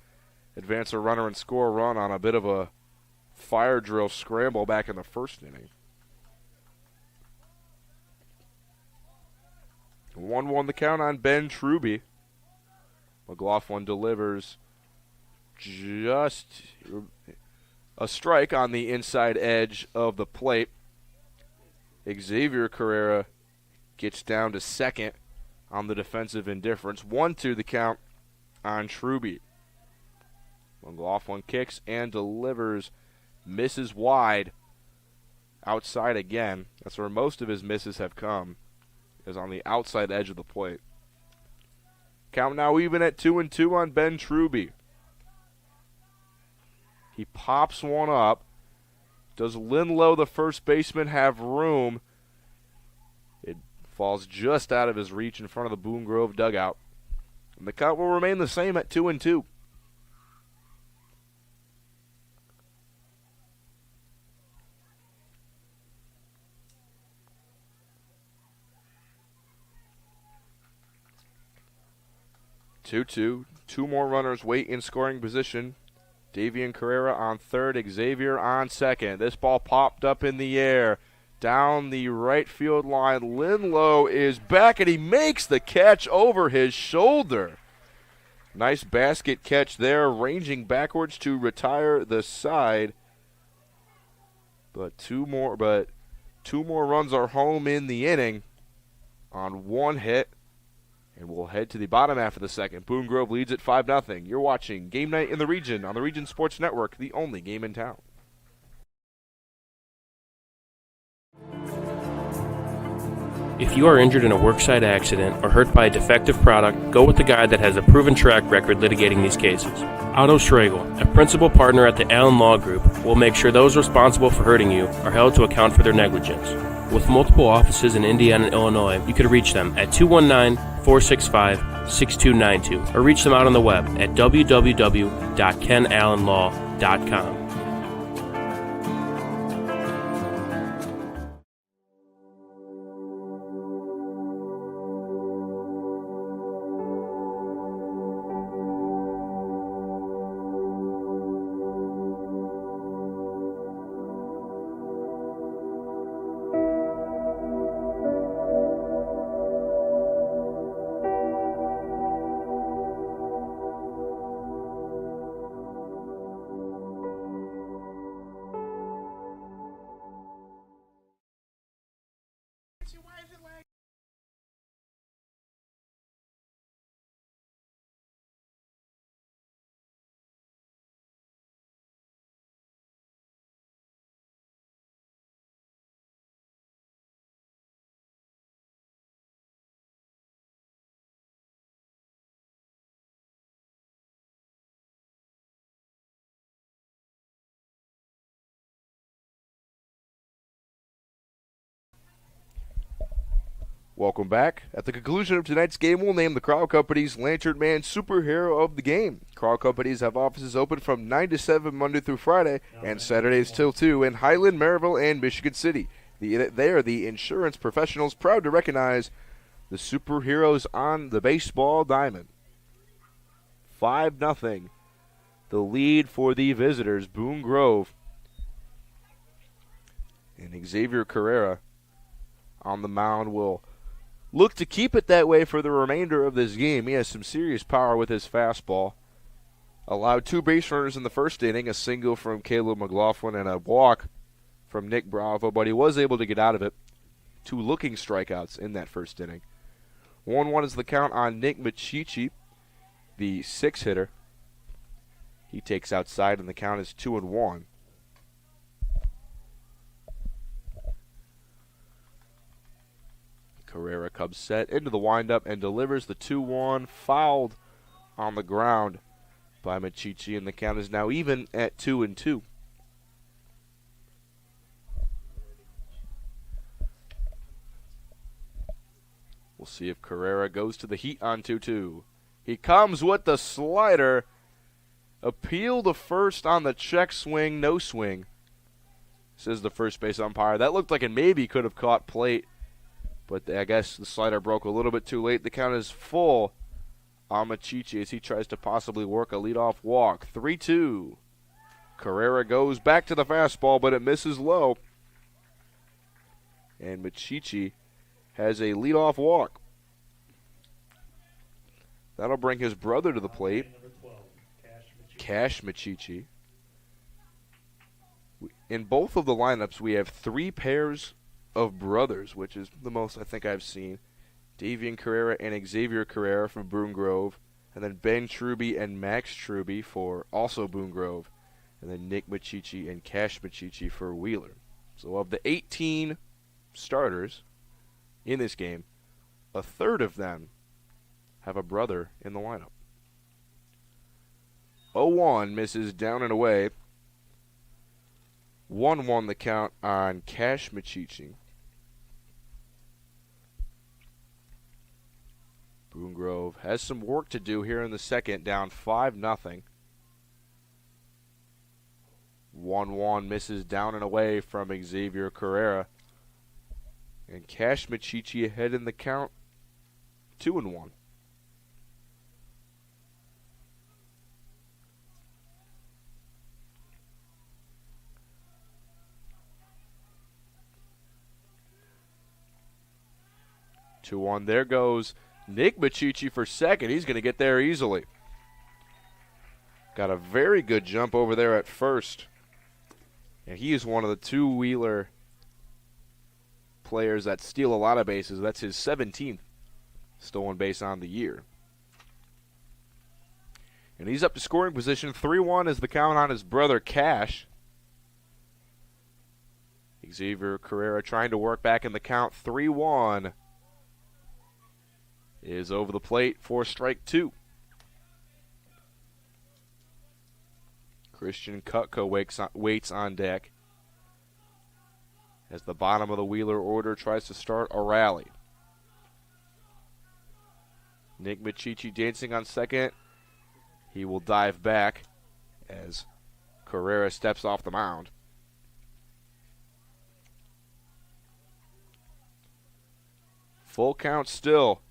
advance a runner and score a run on a bit of a fire drill scramble back in the 1st inning. 1-1 the count on Ben Truby. McLaughlin delivers just a strike on the inside edge of the plate. Xavier Carrera gets down to 2nd on the defensive indifference. 1-2 the count on Truby. McLaughlin kicks and delivers, misses wide, outside again. That's where most of his misses have come, is on the outside edge of the plate. Count now even at 2-2 on Ben Truby. He pops one up. Does Linlow, the first baseman, have room? It falls just out of his reach in front of the Boone Grove dugout. And the count will remain the same at 2-2. Two more runners wait in scoring position. Davian Carrera on 3rd, Xavier on 2nd. This ball popped up in the air down the right field line. Linlow is back, and he makes the catch over his shoulder. Nice basket catch there, ranging backwards to retire the side. But two more runs are home in the inning on 1 hit. And we'll head to the bottom half of the 2nd. Boone Grove leads at 5-0. You're watching Game Night in the Region on the Region Sports Network, the only game in town. If you are injured in a worksite accident or hurt by a defective product, go with the guy that has a proven track record litigating these cases. Otto Schragle, a principal partner at the Allen Law Group, will make sure those responsible for hurting you are held to account for their negligence. With multiple offices in Indiana and Illinois, you can reach them at 219-465-6292 or reach them out on the web at www.kenallenlaw.com. Welcome back. At the conclusion of tonight's game, we'll name the Crowell Companies Lantern Man Superhero of the Game. Crowell Companies have offices open from 9 to 7 Monday through Friday and Saturdays till 2 in Highland, Maryville, and Michigan City. They are the insurance professionals proud to recognize the superheroes on the baseball diamond. 5-0. The lead for the visitors, Boone Grove. And Xavier Carrera on the mound will look to keep it that way for the remainder of this game. He has some serious power with his fastball. Allowed 2 base runners in the first inning, a single from Caleb McLaughlin and a walk from Nick Bravo, but he was able to get out of it. 2 looking strikeouts in that first inning. 1-1 is the count on Nick Machichi, the 6-hitter. He takes outside, and the count is 2-1. Carrera comes set into the windup and delivers the 2-1, fouled on the ground by Machichi, and the count is now even at 2-2. We'll see if Carrera goes to the heat on 2-2. He comes with the slider. Appeal to first on the check swing, no swing, says the first base umpire. That looked like it maybe could have caught plate, but I guess the slider broke a little bit too late. The count is full on Machichi as he tries to possibly work a leadoff walk. 3-2. Carrera goes back to the fastball, but it misses low. And Machichi has a leadoff walk. That'll bring his brother to the plate, Cash Machichi. In both of the lineups, we have 3 pairs of brothers, which is the most I think I've seen. Davian Carrera and Xavier Carrera from Boone Grove, and then Ben Truby and Max Truby for also Boone Grove, and then Nick Machichi and Cash Machichi for Wheeler. So of the 18 starters in this game, a third of them have a brother in the lineup. 0-1 misses down and away. 1-1 the count on Cash Machichi. Boone Grove has some work to do here in the second, down 5-0. 1-1 misses down and away from Xavier Carrera. And Cash Machichi ahead in the count, 2-1. There goes Nick Machichi for second. He's going to get there easily. Got a very good jump over there at first. And he is one of the 2 Wheeler players that steal a lot of bases. That's his 17th stolen base on the year. And he's up to scoring position. 3-1 is the count on his brother Cash. Xavier Carrera trying to work back in the count. 3-1 is over the plate for strike 2. Christian Kutka waits on deck as the bottom of the Wheeler order tries to start a rally. Nick Machichi dancing on second. He will dive back as Carrera steps off the mound. Full count still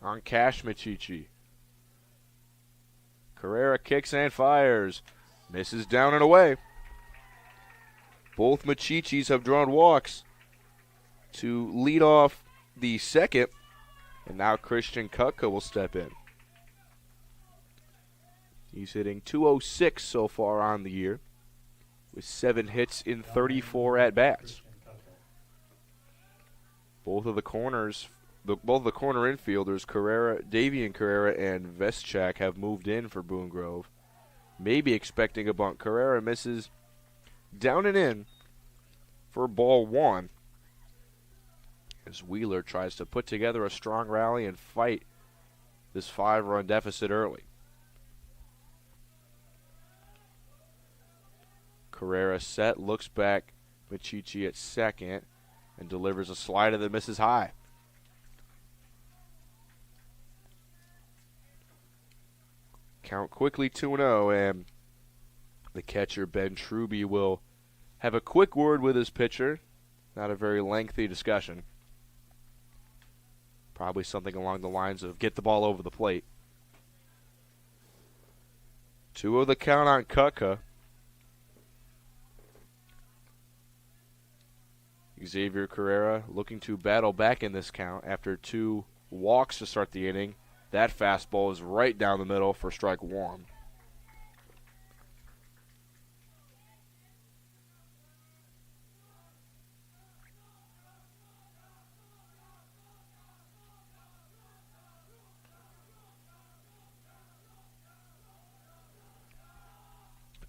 on Cash Machichi. Carrera kicks and fires. Misses down and away. Both Machichis have drawn walks to lead off the second, and now Christian Kutka will step in. He's hitting .206 so far on the year with 7 hits in 34 at-bats. Both of the corner infielders, Davian Carrera and Veschak, have moved in for Boone Grove. Maybe expecting a bunt. Carrera misses down and in for ball 1 as Wheeler tries to put together a strong rally and fight this 5-run deficit early. Carrera set, looks back, Machichi at second, and delivers a slider that misses high. Count quickly 2-0, and the catcher, Ben Truby, will have a quick word with his pitcher. Not a very lengthy discussion. Probably something along the lines of get the ball over the plate. 2-0 the count on Kutka. Xavier Carrera looking to battle back in this count after 2 walks to start the inning. That fastball is right down the middle for strike 1.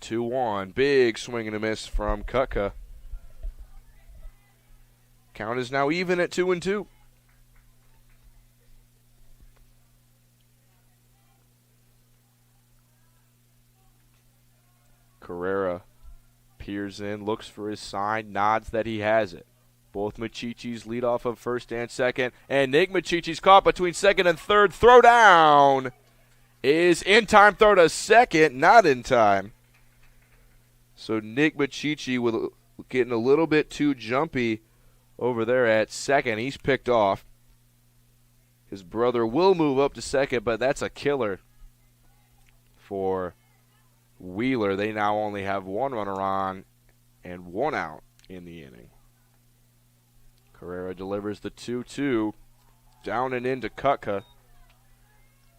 Two-one, big swing and a miss from Kutka. Count is now even at 2-2. Carrera peers in, looks for his sign, nods that he has it. Both Machichis lead off of first and second, and Nick Machichi's caught between second and third. Throw down is in time. Throw to second, not in time. So Nick Machichi getting a little bit too jumpy over there at second. He's picked off. His brother will move up to second, but that's a killer for Wheeler. They now only have 1 runner on and 1 out in the inning. Carrera delivers the 2-2 down and into Kutka,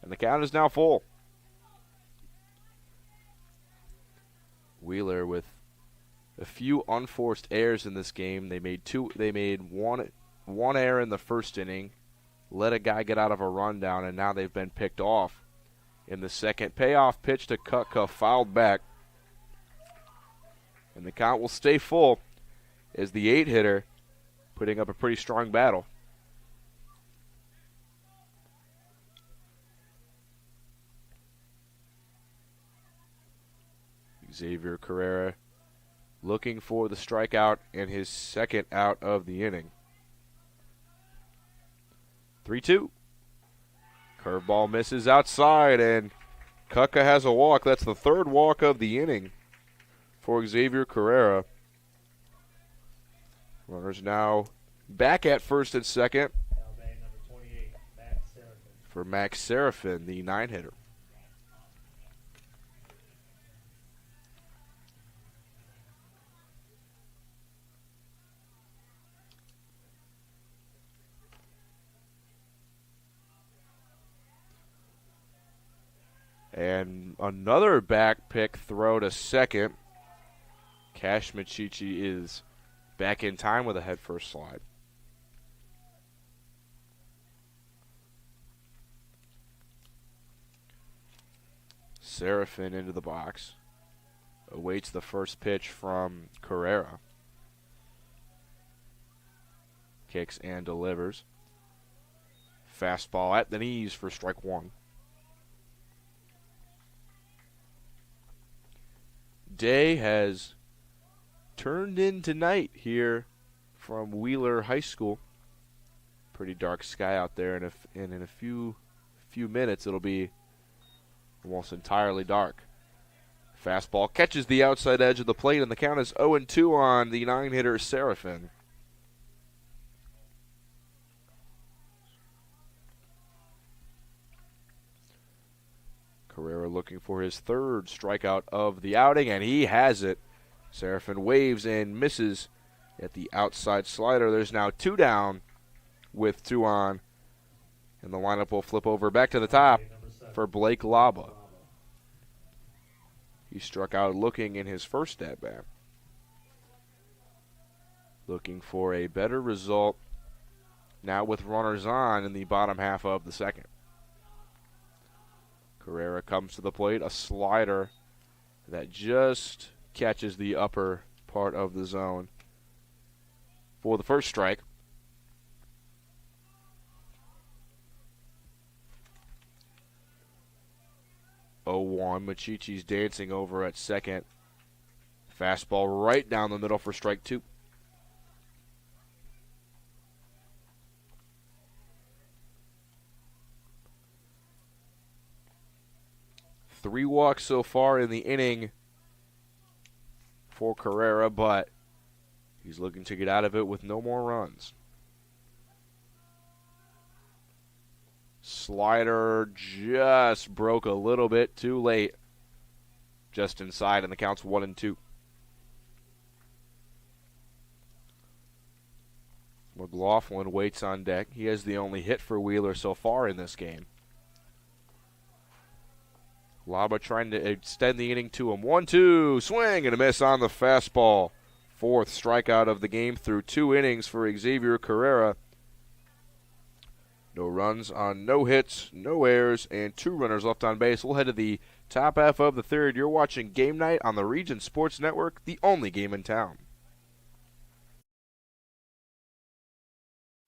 and the count is now full. Wheeler with a few unforced errors in this game. They made one error in the first inning, let a guy get out of a rundown, and now they've been picked off in the second. Payoff pitch to Kutka, fouled back. And the count will stay full as the 8-hitter putting up a pretty strong battle. Xavier Carrera looking for the strikeout and his second out of the inning. 3-2. Curveball misses outside, and Kutka has a walk. That's the 3rd walk of the inning for Xavier Carrera. Runners now back at first and second for Max Serafin, the 9-hitter. And another back pick throw to second. Cash Machichi is back in time with a head-first slide. Serafin into the box. Awaits the first pitch from Carrera. Kicks and delivers. fastball at the knees for strike one. Day has turned into night here from Wheeler High School. Pretty dark sky out there, and in a few minutes it'll be almost entirely dark. Fastball catches the outside edge of the plate, and the count is 0-2 on the 9-hitter Seraphin. Carrera looking for his third strikeout of the outing, and he has it. Seraphin waves and misses at the outside slider. There's now 2 down with 2 on, and the lineup will flip over back to the top for Blake Laba. He struck out looking in his first at-bat. Looking for a better result now with runners on in the bottom half of the second. Carrera comes to the plate, a slider that just catches the upper part of the zone for the first strike. Machichi's dancing over at second. Fastball right down the middle for strike 2. Three walks so far in the inning for Carrera, but he's looking to get out of it with no more runs. Slider just broke a little bit too late. Just inside, and the count's 1-2. McLaughlin waits on deck. He has the only hit for Wheeler so far in this game. Laba trying to extend the inning to him. 1-2, swing and a miss on the fastball. Fourth strikeout of the game through 2 innings for Xavier Carrera. No runs on no hits, no errors, and 2 runners left on base. We'll head to the top half of the third. You're watching Game Night on the Region Sports Network, the only game in town.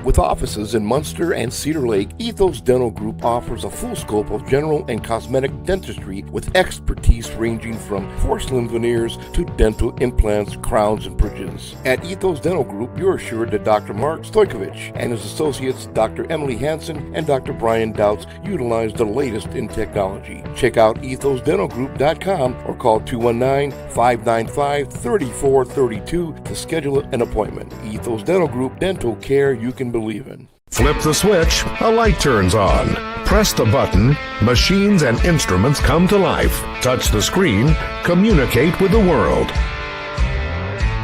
With offices in Munster and Cedar Lake, Ethos Dental Group offers a full scope of general and cosmetic dentistry with expertise ranging from porcelain veneers to dental implants, crowns, and bridges. At Ethos Dental Group, you're assured that Dr. Mark Stojkovic and his associates, Dr. Emily Hansen and Dr. Brian Douts, utilize the latest in technology. Check out ethosdentalgroup.com or call 219-595-3432 to schedule an appointment. Ethos Dental Group, dental care you can believe in. Flip the switch, a light turns on. Press the button, machines and instruments come to life. Touch the screen, communicate with the world.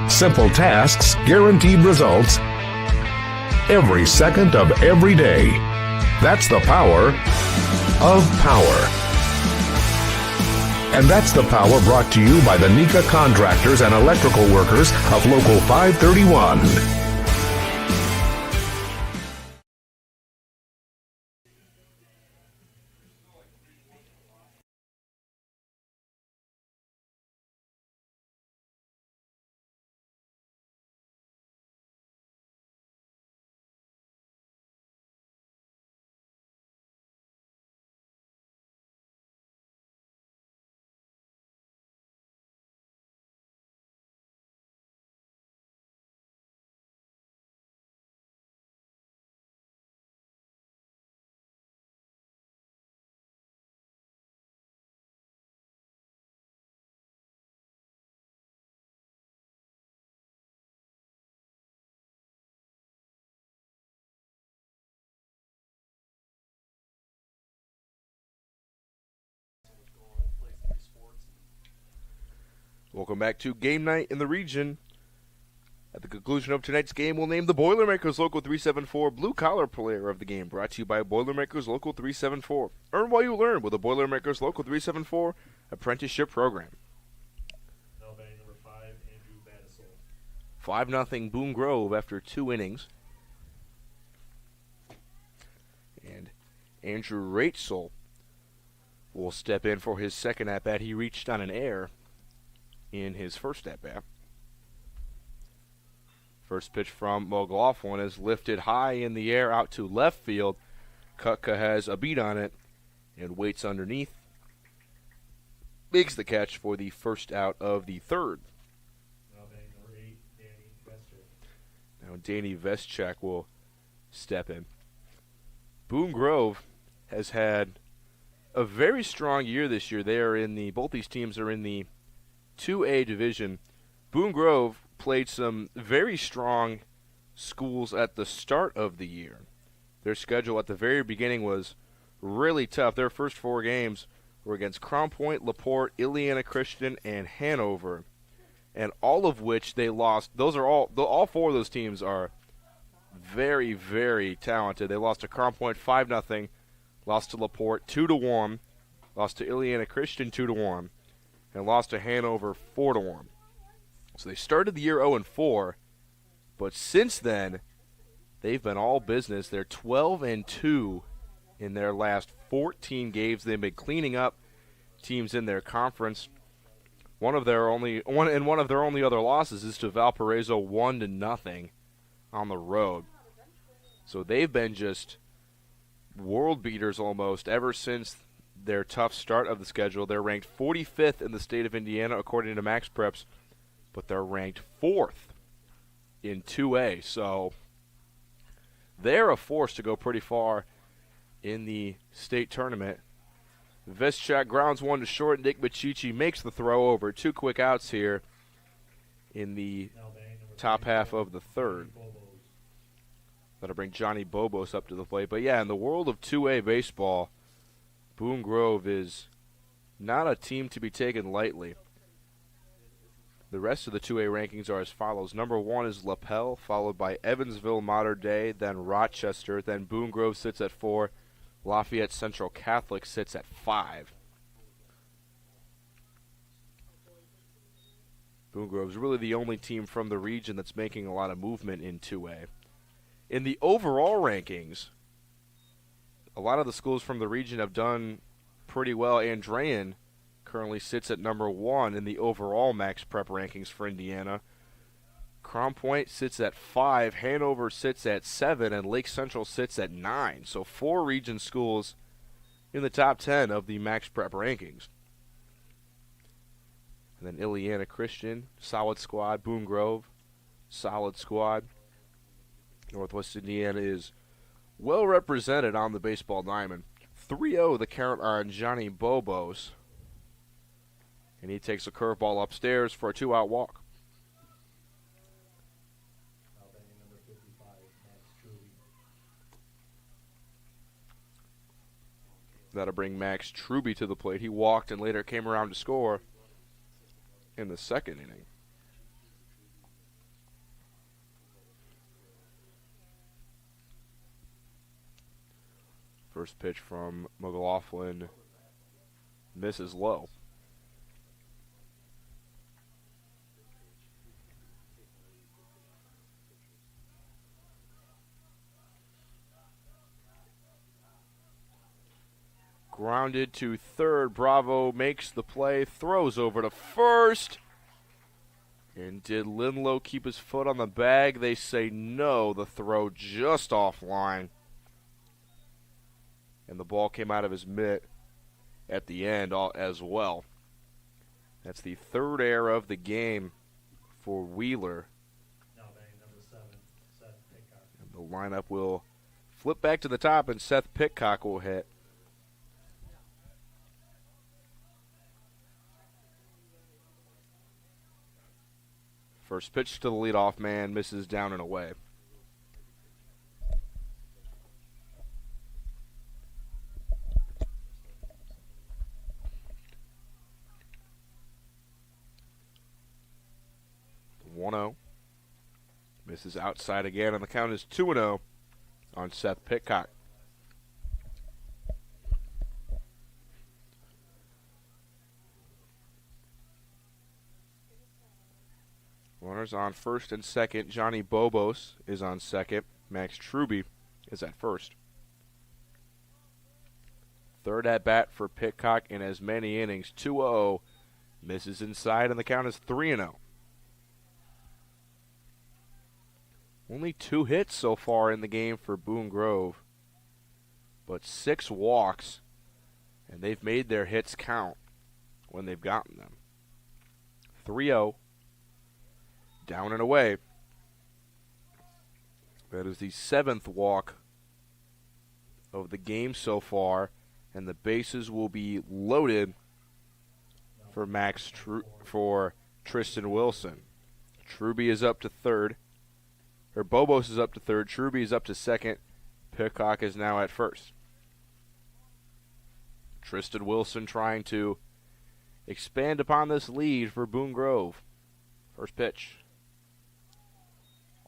Simple tasks, guaranteed results, every second of every day. That's the power of power. And that's the power brought to you by the NECA contractors and electrical workers of Local 531. Welcome back to Game Night in the Region. At the conclusion of tonight's game, we'll name the Boilermakers Local 374 Blue Collar Player of the Game, brought to you by Boilermakers Local 374. Earn while you learn with the Boilermakers Local 374 Apprenticeship Program. 5-0 Boone Grove after 2 innings. And Andrew Ratesel will step in for his second at-bat. He reached on an error in his first at-bat. First pitch from McLaughlin is lifted high in the air out to left field. Kutka has a beat on it and waits underneath. Makes the catch for the first out of the third. Now Danny Veschak will step in. Boone Grove has had a very strong year this year. Both these teams are in the 2A division. Boone Grove played some very strong schools at the start of the year. Their schedule at the very beginning was really tough. Their first 4 games were against Crown Point, LaPorte, Indiana Christian, and Hanover, and all of which they lost. All 4 of those teams are very, very talented. They lost to Crown Point 5-0, lost to LaPorte 2-1, lost to Indiana Christian 2-1, and lost to Hanover 4-1. So they started the year 0-4, but since then they've been all business. They're 12-2 in their last 14 games. They've been cleaning up teams in their conference. One of their only other losses is to Valparaiso 1-0 on the road. So they've been just world beaters almost ever since their tough start of the schedule. They're ranked 45th in the state of Indiana according to Max Preps, but they're ranked 4th in 2A. So they're a force to go pretty far in the state tournament. Veschak grounds one to short. Nick Machichi makes the throw over. 2 quick outs here in the top half of the third. That'll bring Johnny Bobos up to the plate. But yeah, in the world of 2A baseball, Boone Grove is not a team to be taken lightly. The rest of the 2A rankings are as follows. Number 1 is LaPel, followed by Evansville Modern Day, then Rochester, then Boone Grove sits at 4. Lafayette Central Catholic sits at 5. Boone Grove's really the only team from the region that's making a lot of movement in 2A. In the overall rankings, a lot of the schools from the region have done pretty well. Andrean currently sits at number 1 in the overall Max Prep rankings for Indiana. Crown Point sits at 5, Hanover sits at 7, and Lake Central sits at 9. So 4 region schools in the top 10 of the Max Prep rankings. And then Indiana Christian, solid squad. Boone Grove, solid squad. Northwest Indiana is well represented on the baseball diamond. 3-0 the count on Johnny Bobos. And he takes a curveball upstairs for a 2-out walk. That'll bring Max Truby to the plate. He walked and later came around to score in the second inning. First pitch from McLaughlin misses low. Grounded to third. Bravo makes the play, throws over to first. And did Linlow keep his foot on the bag? They say no. The throw just offline. And the ball came out of his mitt at the end as well. That's the third error of the game for Wheeler. And the lineup will flip back to the top, and Seth Pitcock will hit. First pitch to the leadoff man, misses down and away. The 1-0. Misses outside again, and the count is 2-0 on Seth Pitcock. Runners on first and second. Johnny Bobos is on second. Max Truby is at first. Third at bat for Pitcock in as many innings. 2-0. Misses inside, and the count is 3-0. Only 2 hits so far in the game for Boone Grove. but 6 walks, and they've made their hits count when they've gotten them. 3-0, down and away. That is the 7th walk of the game so far, and the bases will be loaded for Tristan Wilson. Truby is up to third. Or Bobos is up to third. Truby is up to second. Pickock is now at first. Tristan Wilson trying to expand upon this lead for Boone Grove. First pitch.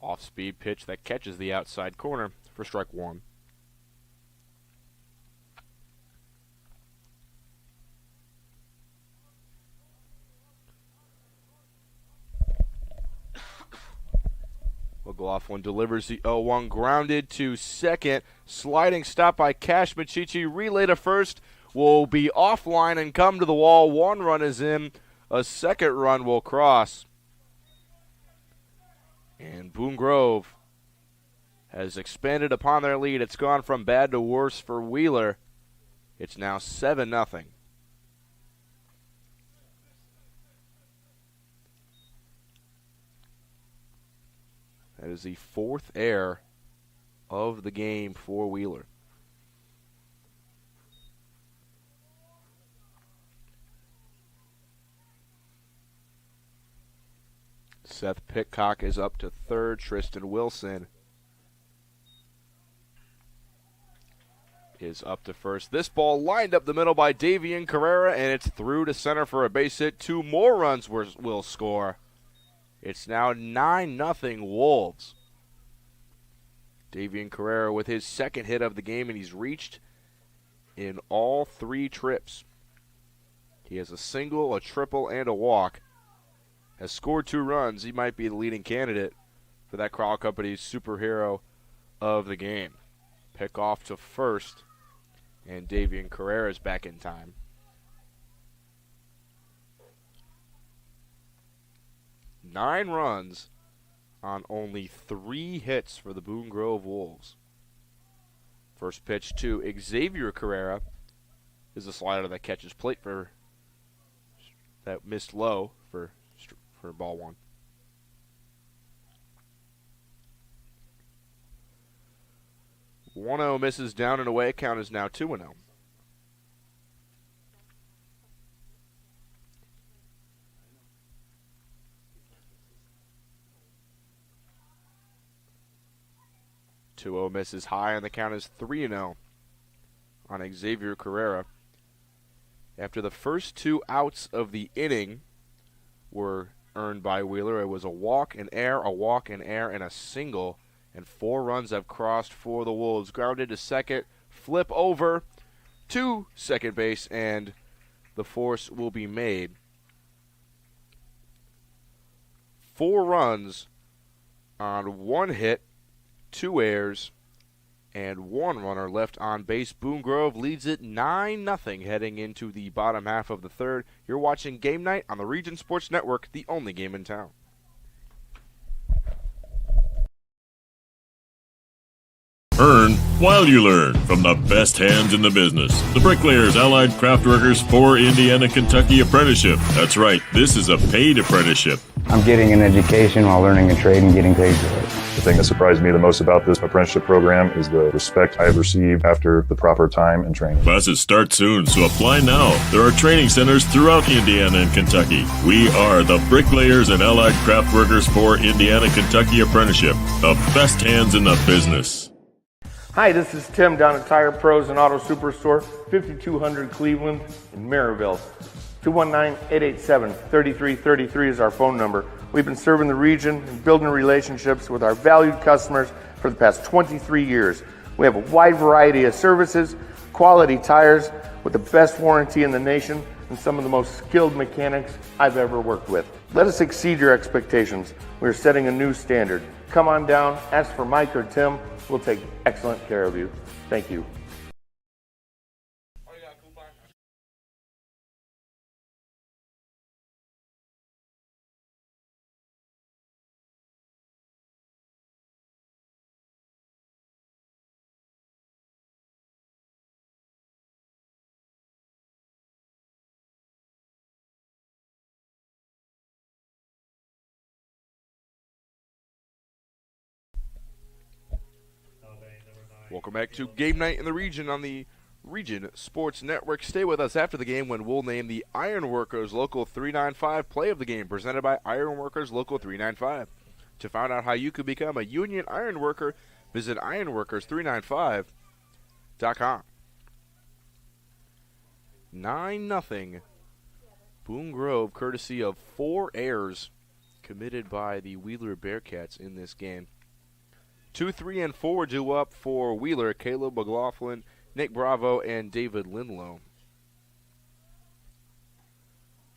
Off-speed pitch that catches the outside corner for strike 1. McLaughlin delivers the 0-1, grounded to second. Sliding stop by Cash Machichi. Relay to first will be offline and come to the wall. 1 run is in. A second run will cross. And Boone Grove has expanded upon their lead. It's gone from bad to worse for Wheeler. It's now 7-0. That is the 4th error of the game for Wheeler. Seth Pitcock is up to third. Tristan Wilson is up to first. This ball lined up the middle by Davian Carrera, and it's through to center for a base hit. 2 more runs will score. It's now 9-0 Wolves. Davian Carrera with his second hit of the game, and he's reached in all 3 trips. He has a single, a triple, and a walk. Has scored 2 runs. He might be the leading candidate for that Crowell Company's superhero of the game. Pick off to first, and Davian Carrera is back in time. Nine runs on only 3 hits for the Boone Grove Wolves. First pitch to Xavier Carrera is a slider that catches plate for that missed low for ball 1. One-0 misses down and away. Count is now 2-0. Misses high, and the count is 3-0 on Xavier Carrera. After the first 2 outs of the inning were earned by Wheeler, it was a walk, an error, a walk, an error, and a single, and 4 runs have crossed for the Wolves. Grounded to second, flip over to second base, and the force will be made. 4 runs on 1 hit, 2 errors, and 1 runner left on base. Boone Grove leads it 9-0 heading into the bottom half of the 3rd. You're watching Game Night on the Region Sports Network, the only game in town. Earn while you learn from the best hands in the business. The Bricklayers Allied Craftworkers for Indiana, Kentucky Apprenticeship. That's right, this is a paid apprenticeship. I'm getting an education while learning a trade and getting paid for it. The thing that surprised me the most about this apprenticeship program is the respect I have received after the proper time and training. Classes start soon, so apply now. There are training centers throughout Indiana and Kentucky. We are the Bricklayers and Allied Craftworkers for Indiana, Kentucky Apprenticeship. The best hands in the business. Hi, this is Tim down at Tire Pros and Auto Superstore, 5200 Cleveland in Maryville. 219-887-3333 is our phone number. We've been serving the region and building relationships with our valued customers for the past 23 years. We have a wide variety of services, quality tires with the best warranty in the nation, and some of the most skilled mechanics I've ever worked with. Let us exceed your expectations. We're setting a new standard. Come on down, ask for Mike or Tim. We'll take excellent care of you. Thank you. Welcome back to Game Night in the Region on the Region Sports Network. Stay with us after the game when we'll name the Ironworkers Local 395 play of the game, presented by Ironworkers Local 395. To find out how you can become a union ironworker, visit ironworkers395.com. 9-0. Boone Grove, courtesy of 4 errors committed by the Wheeler Bearcats in this game. 2, 3, and 4 due up for Wheeler: Caleb McLaughlin, Nick Bravo, and David Linlow.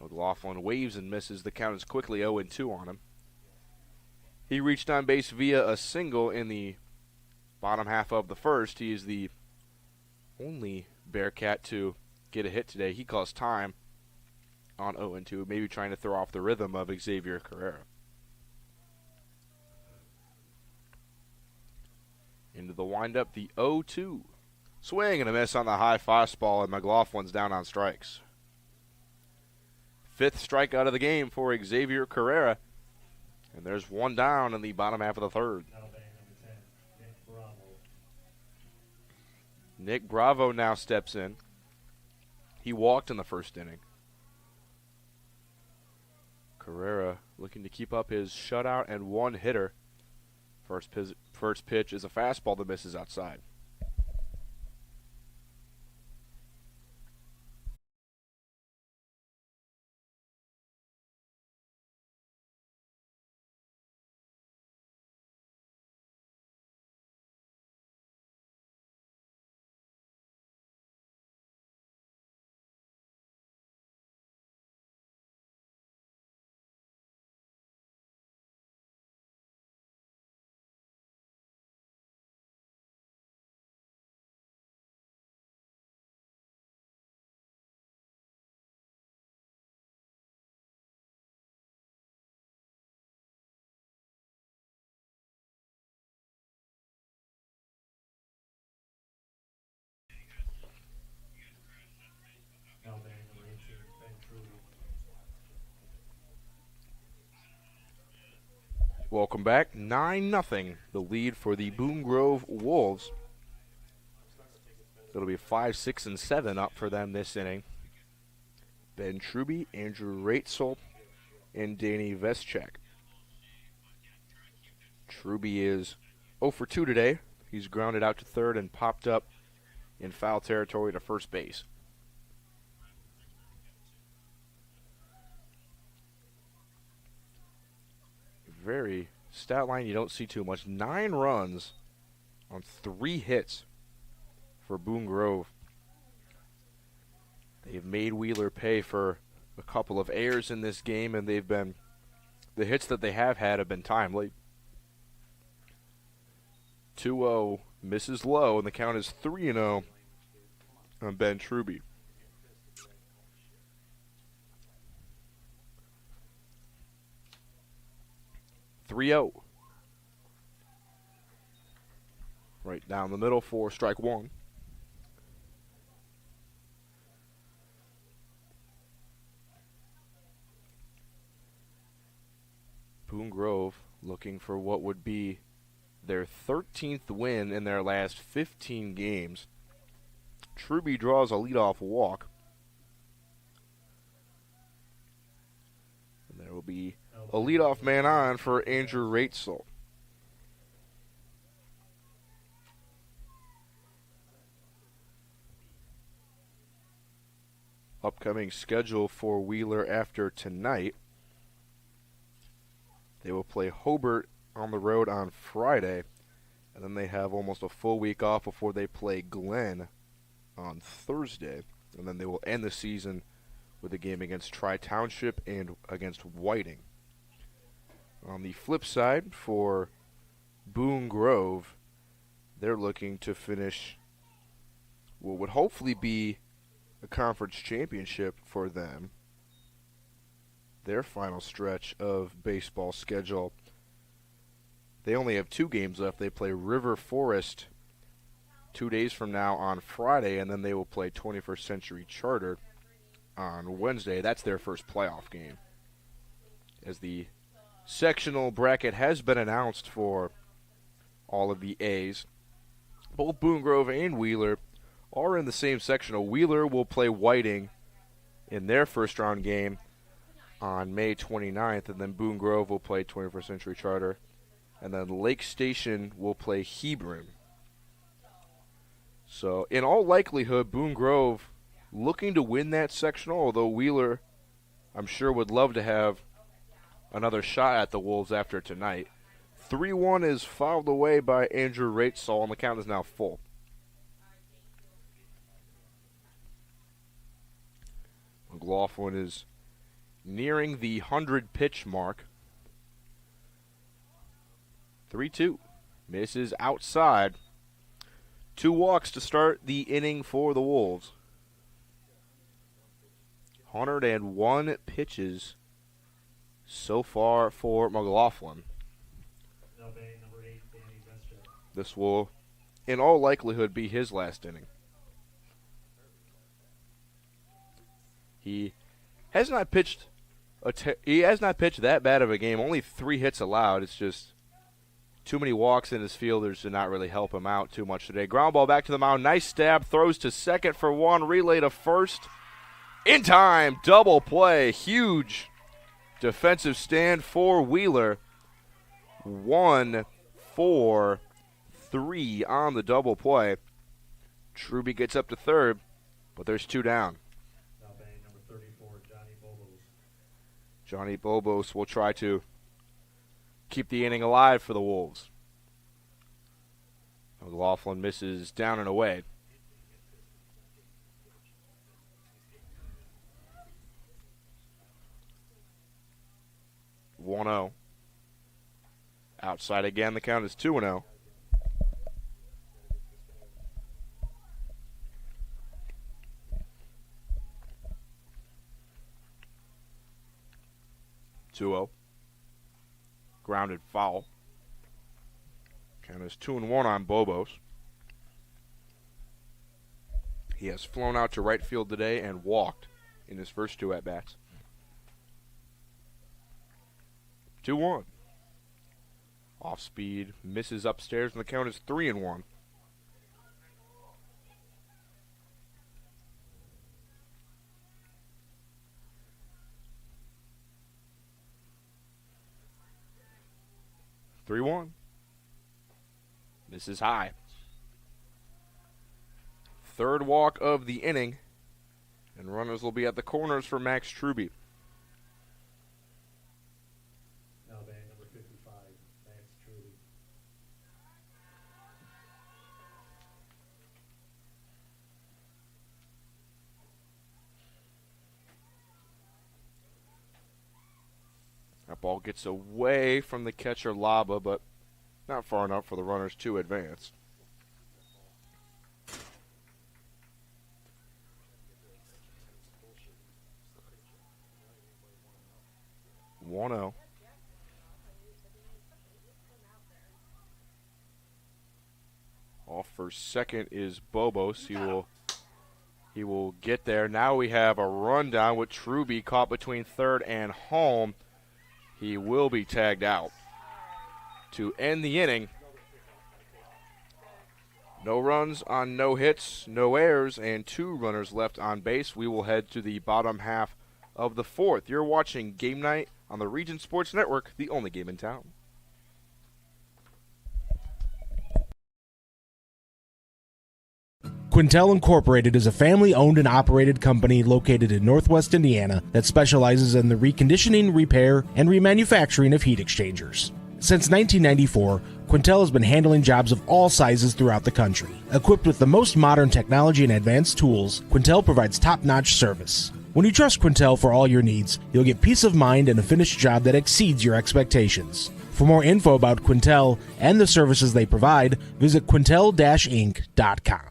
McLaughlin waves and misses. The count is quickly 0-2 on him. He reached on base via a single in the bottom half of the first. He is the only Bearcat to get a hit today. He calls time on 0-2, maybe trying to throw off the rhythm of Xavier Carrera. Into the windup, the 0-2. Swing and a miss on the high fastball, and McLaughlin's down on strikes. 5th strikeout of the game for Xavier Carrera. And there's one down in the bottom half of the third. Nick Bravo now steps in. He walked in the first inning. Carrera looking to keep up his shutout and one hitter. First pitch is a fastball that misses outside. Welcome back. 9-0. The lead for the Boone Grove Wolves. It'll be 5, 6, and 7 up for them this inning. Ben Truby, Andrew Raitzel, and Danny Veschek. Truby is 0 for 2 today. He's grounded out to third and popped up in foul territory to first base. Very stat line you don't see too much. 9 runs on 3 hits for Boone Grove. They've made Wheeler pay for a couple of errors in this game, and the hits that they have had have been timely. 2-0 misses low, and the count is 3-0 on Ben Truby. Right down the middle for strike one. Boone Grove looking for what would be their 13th win in their last 15 games. Truby draws a leadoff walk. And there will be a leadoff man on for Andrew Raitzel. Upcoming schedule for Wheeler after tonight. They will play Hobart on the road on Friday, and then they have almost a full week off before they play Glenn on Thursday, and then they will end the season with a game against Tri-Township and against Whiting. On the flip side, for Boone Grove, they're looking to finish what would hopefully be a conference championship for them. Their final stretch of baseball schedule. They only have 2 games left. They play River Forest 2 days from now on Friday, and then they will play 21st Century Charter on Wednesday. That's their first playoff game. As the sectional bracket has been announced for all of the A's. both Boone Grove and Wheeler are in the same sectional. Wheeler will play Whiting in their first round game on May 29th, and then Boone Grove will play 21st Century Charter, and then Lake Station will play Hebron. So in all likelihood, Boone Grove looking to win that sectional, although Wheeler, I'm sure, would love to have another shot at the Wolves after tonight. 3-1 is fouled away by Andrew Ratesall, and the count is now full. McLaughlin is nearing the 100-pitch mark. 3-2. Misses outside. 2 walks to start the inning for the Wolves. 101 pitches so far for McLaughlin. This will, in all likelihood, be his last inning. He has not pitched that bad of a game. Only 3 hits allowed. It's just too many walks, and his fielders did not really help him out too much today. Ground ball back to the mound. Nice stab. Throws to second for 1. Relay to first. In time. Double play. Huge defensive stand for Wheeler. 1, 4, 3 on the double play. Truby gets up to third, but there's 2 down. Johnny Bobos will try to keep the inning alive for the Wolves. McLaughlin misses down and away. (1-0). Outside again, the count is 2-0. Grounded foul. Count is 2-1 on Bobos. He has flown out to right field today and walked in his first 2 at-bats. 2-1. Off speed, misses upstairs, and the count is 3-1. Misses high. Third walk of the inning, and runners will be at the corners for Max Truby. Now batting number 55, Max Truby. That ball gets away from the catcher Laba, but not far enough for the runners to advance. (1-0). Off for second is Bobos. He will get there. Now we have a rundown with Truby caught between third and home. He will be tagged out to end the inning. No runs on no hits, no errors, and 2 runners left on base. We will head to the bottom half of the 4th. You're watching Game Night on the Region Sports Network, the only game in town. Quintel Incorporated is a family-owned and operated company located in Northwest Indiana that specializes in the reconditioning, repair, and remanufacturing of heat exchangers. Since 1994, Quintel has been handling jobs of all sizes throughout the country. Equipped with the most modern technology and advanced tools, Quintel provides top-notch service. When you trust Quintel for all your needs, you'll get peace of mind and a finished job that exceeds your expectations. For more info about Quintel and the services they provide, visit quintel-inc.com.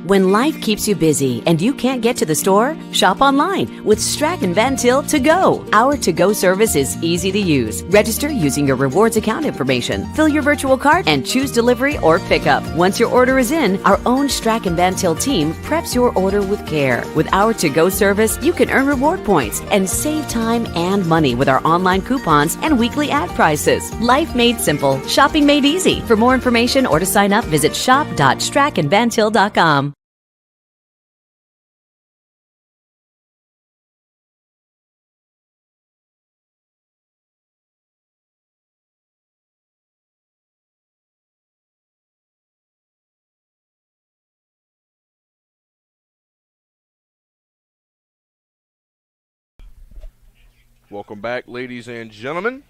When life keeps you busy and you can't get to the store, shop online with Strachan Van Til To Go. Our to-go service is easy to use. Register using your rewards account information, fill your virtual cart, and choose delivery or pickup. Once your order is in, our own Strachan Van Til team preps your order with care. With our to-go service, you can earn reward points and save time and money with our online coupons and weekly ad prices. Life made simple, shopping made easy. For more information or to sign up, visit shop.strachanvantil.com. Welcome back, ladies and gentlemen,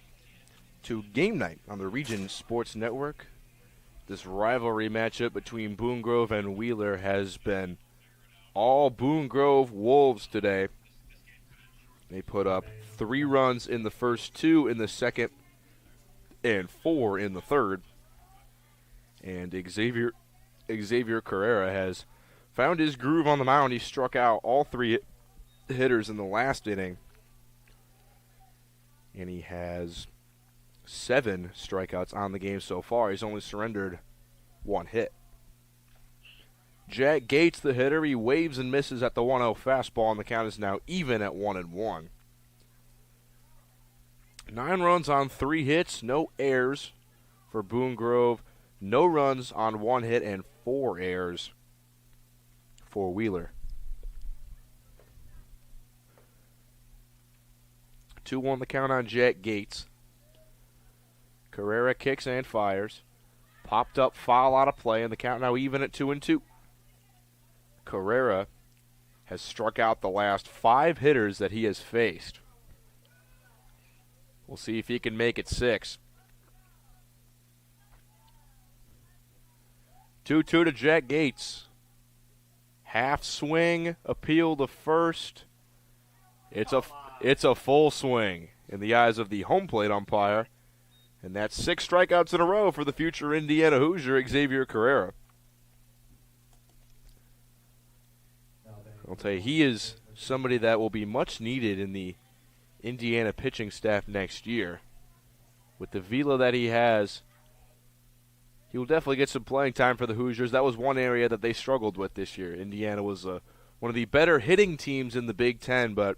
to Game Night on the Region Sports Network. This rivalry matchup between Boone Grove and Wheeler has been all Boone Grove Wolves today. They put up 3 runs in the first 2 in the second and 4 in the third. And Xavier Carrera has found his groove on the mound. He struck out all 3 hitters in the last inning. And he has 7 strikeouts on the game so far. He's only surrendered 1 hit. Jack Gates, the hitter, he waves and misses at the 1-0 fastball, and the count is now even at 1-1. 9 runs on 3 hits, no errors for Boone Grove. No runs on 1 hit and 4 errors for Wheeler. 2-1 the count on Jack Gates. Carrera kicks and fires. Popped up foul out of play, and the count now even at 2-2. Carrera has struck out the last 5 hitters that he has faced. We'll see if he can make it 6. 2-2 to Jack Gates. Half swing, appeal to first. It's a full swing in the eyes of the home plate umpire. And that's 6 strikeouts in a row for the future Indiana Hoosier, Xavier Carrera. I'll tell you, he is somebody that will be much needed in the Indiana pitching staff next year. With the velo that he has, he will definitely get some playing time for the Hoosiers. That was one area that they struggled with this year. Indiana was one of the better hitting teams in the Big Ten, but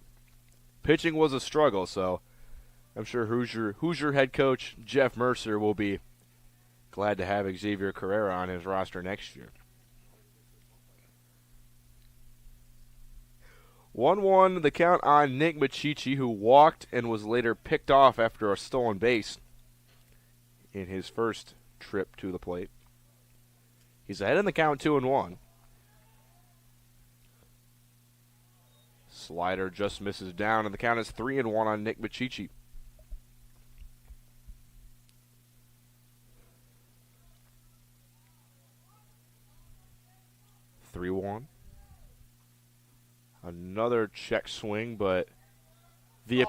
pitching was a struggle, so I'm sure Hoosier head coach Jeff Mercer will be glad to have Xavier Carrera on his roster next year. 1-1 the count on Nick Machichi, who walked and was later picked off after a stolen base in his first trip to the plate. He's ahead in the count 2-1. Slider just misses down, and the count is 3-1 on Nick Machichi. Another check swing, but the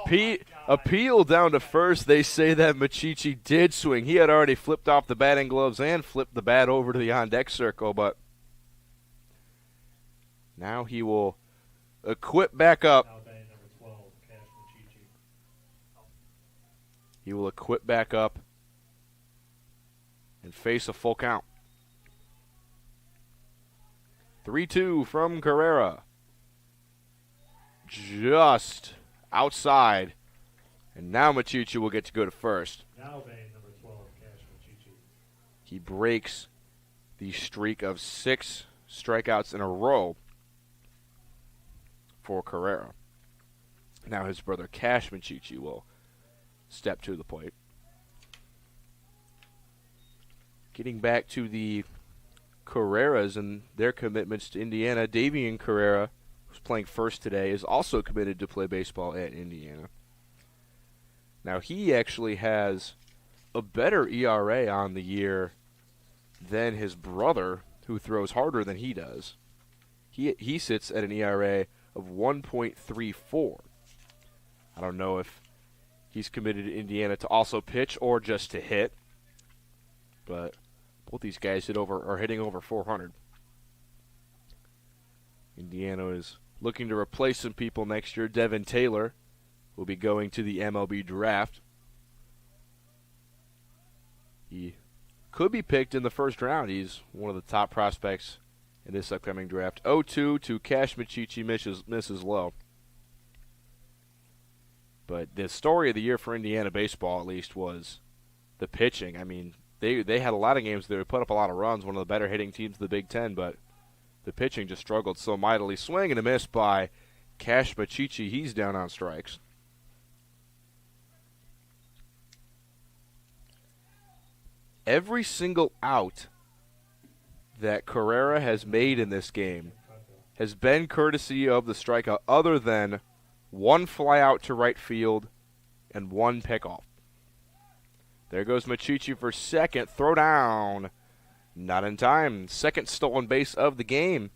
appeal down to first, they say that Machichi did swing. He had already flipped off the batting gloves and flipped the bat over to the on-deck circle, but now he will equip back up. He will equip back up and face a full count. 3-2 from Carrera. Just outside. And now Machichi will get to go to first. Now batting number 12, Cash Machichi. He breaks the streak of 6 strikeouts in a row for Carrera. Now his brother Cash Machichi will step to the plate. Getting back to the Carreras and their commitments to Indiana, Davian Carrera, who's playing first today, is also committed to play baseball at Indiana. Now he actually has a better ERA on the year than his brother, who throws harder than he does. He sits at an ERA of 1.34. I don't know if he's committed to Indiana to also pitch or just to hit, but both these guys are hitting over 400. Indiana is looking to replace some people next year. Devin Taylor will be going to the MLB draft. He could be picked in the first round. He's one of the top prospects in this upcoming draft. 0-2 to Cash Machichi, misses low. But the story of the year for Indiana baseball, at least, was the pitching. I mean, they had a lot of games that would put up a lot of runs, one of the better hitting teams in the Big Ten, but the pitching just struggled so mightily. Swing and a miss by Cash Machichi. He's down on strikes. Every single out that Carrera has made in this game has been courtesy of the strikeout, other than one fly out to right field and one pickoff. There goes Machichi for second. Throw down. Not in time. Second stolen base of the game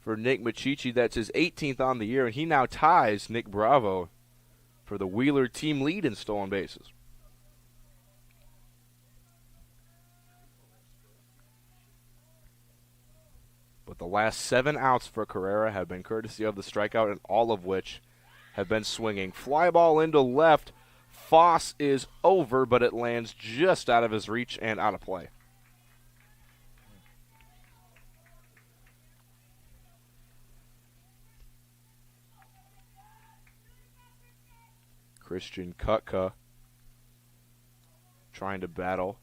for Nick Machichi. That's his 18th on the year, and he now ties Nick Bravo for the Wheeler team lead in stolen bases. But the last 7 outs for Carrera have been courtesy of the strikeout, and all of which have been swinging. Fly ball into left. Foss is over, but it lands just out of his reach and out of play. Christian Kutka trying to battle.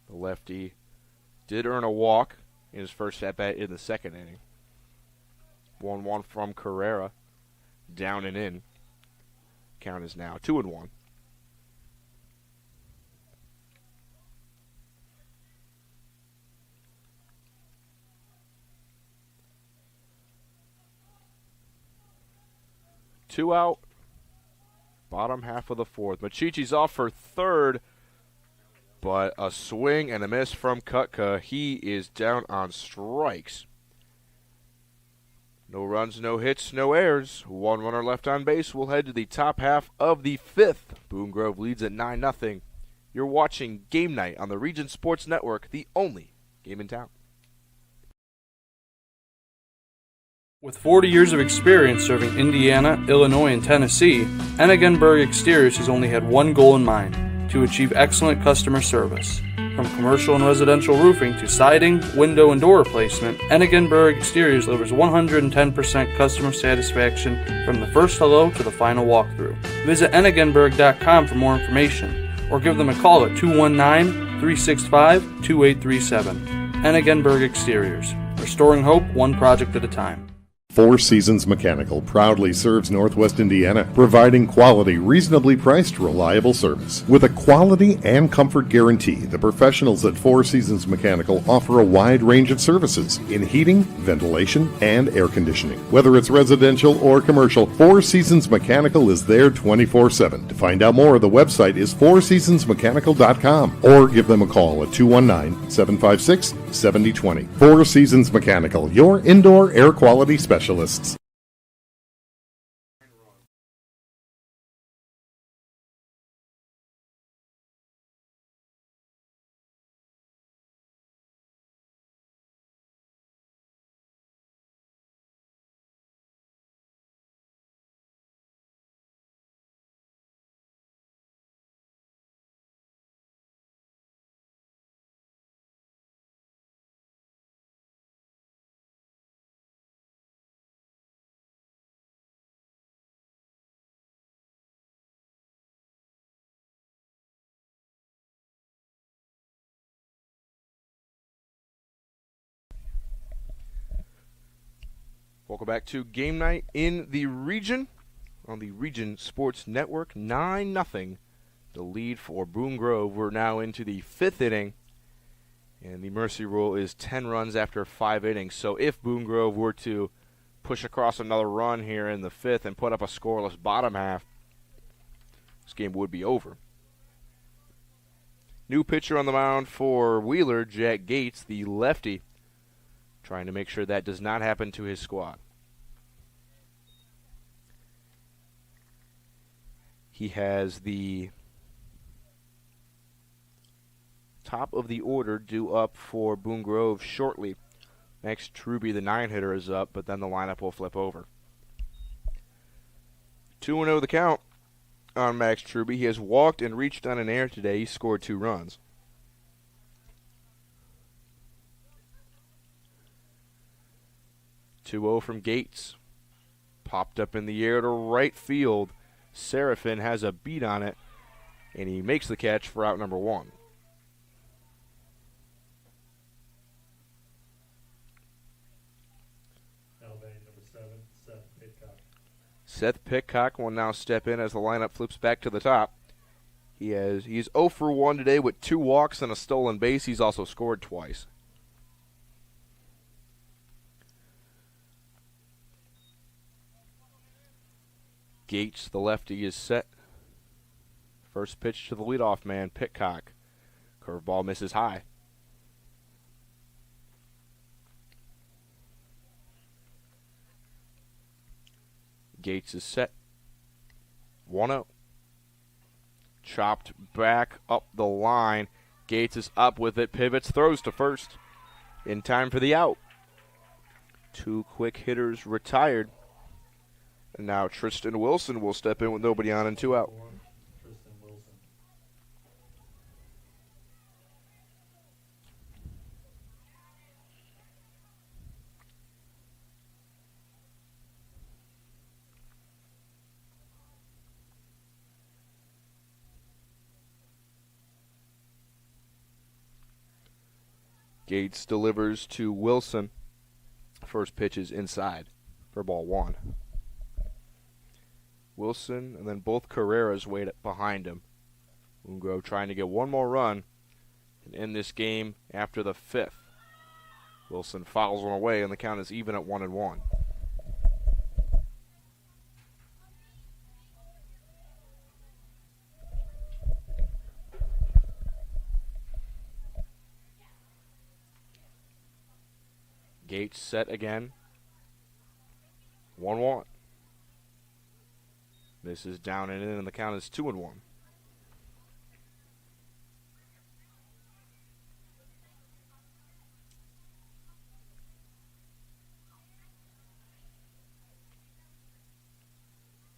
The lefty did earn a walk in his first at-bat in the second inning. 1-1 from Carrera. Down and in. Count is now 2-1. Two out. Bottom half of the fourth. Machichi's off for third. But a swing and a miss from Kutka. He is down on strikes. No runs, no hits, no errors. One runner left on base. We'll head to the top half of the fifth. Boone Grove leads at 9-0. You're watching Game Night on the Region Sports Network, the only game in town. With 40 years of experience serving Indiana, Illinois, and Tennessee, Ennigenberg Exteriors has only had one goal in mind: to achieve excellent customer service. From commercial and residential roofing to siding, window, and door replacement, Ennigenberg Exteriors delivers 110% customer satisfaction from the first hello to the final walkthrough. Visit Ennigenberg.com for more information, or give them a call at 219-365-2837. Ennigenberg Exteriors, restoring hope one project at a time. Four Seasons Mechanical proudly serves Northwest Indiana, providing quality, reasonably priced, reliable service. With a quality and comfort guarantee, the professionals at Four Seasons Mechanical offer a wide range of services in heating, ventilation, and air conditioning. Whether it's residential or commercial, Four Seasons Mechanical is there 24/7. To find out more, the website is fourseasonsmechanical.com, or give them a call at 219-756-7020. Four Seasons Mechanical, your indoor air quality specialist. Welcome back to Game Night in the Region on the Region Sports Network. 9-0. The lead for Boone Grove. We're now into the fifth inning, and the mercy rule is 10 runs after 5 innings. So if Boone Grove were to push across another run here in the fifth and put up a scoreless bottom half, this game would be over. New pitcher on the mound for Wheeler, Jack Gates, the lefty, trying to make sure that does not happen to his squad. He has the top of the order due up for Boone Grove shortly. Max Truby, the 9-hitter, is up, but then the lineup will flip over. 2-0 the count on Max Truby. He has walked and reached on an error today. He scored 2 runs. (2-0 from Gates. Popped up in the air to right field. Seraphin has a beat on it, and he makes the catch for out number 1. Seth Pitcock will now step in as the lineup flips back to the top. He's 0 for 1 today with 2 walks and a stolen base. He's also scored twice. Gates, the lefty, is set. First pitch to the leadoff man, Pitcock. Curveball misses high. Gates is set. 1-0. Chopped back up the line. Gates is up with it, pivots, throws to first. In time for the out. 2 quick hitters retired. And now Tristan Wilson will step in with nobody on and 2 out. Gates delivers to Wilson. First pitch is inside for ball 1. Wilson and then both Carreras wait behind him. Boone Grove trying to get one more run and end this game after the 5th. Wilson fouls one away and the count is even at 1-1. Gates set again. 1-1. This is down and in, and the count is 2-1.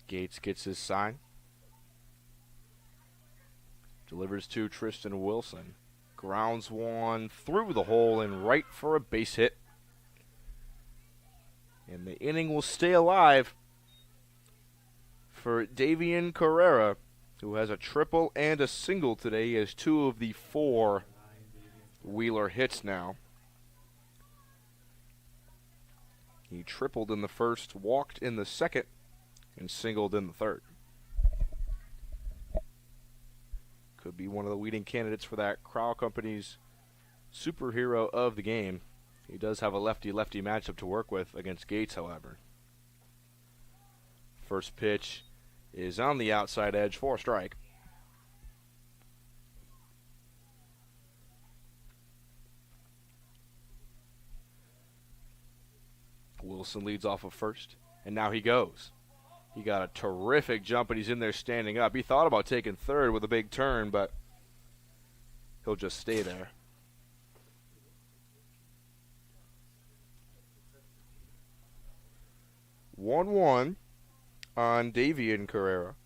Gates gets his sign. Delivers to Tristan Wilson. Grounds one through the hole and right for a base hit. And the inning will stay alive for Davian Carrera, who has a triple and a single today. He has 2 of the 4 Wheeler hits now. He tripled in the first, walked in the second, and singled in the third. Could be one of the leading candidates for that Crowell Company's superhero of the game. He does have a lefty-lefty matchup to work with against Gates, however. First pitch is on the outside edge for a strike. Wilson leads off of first, and now he goes. He got a terrific jump, and he's in there standing up. He thought about taking third with a big turn, but he'll just stay there. 1-1 on Davian Carrera.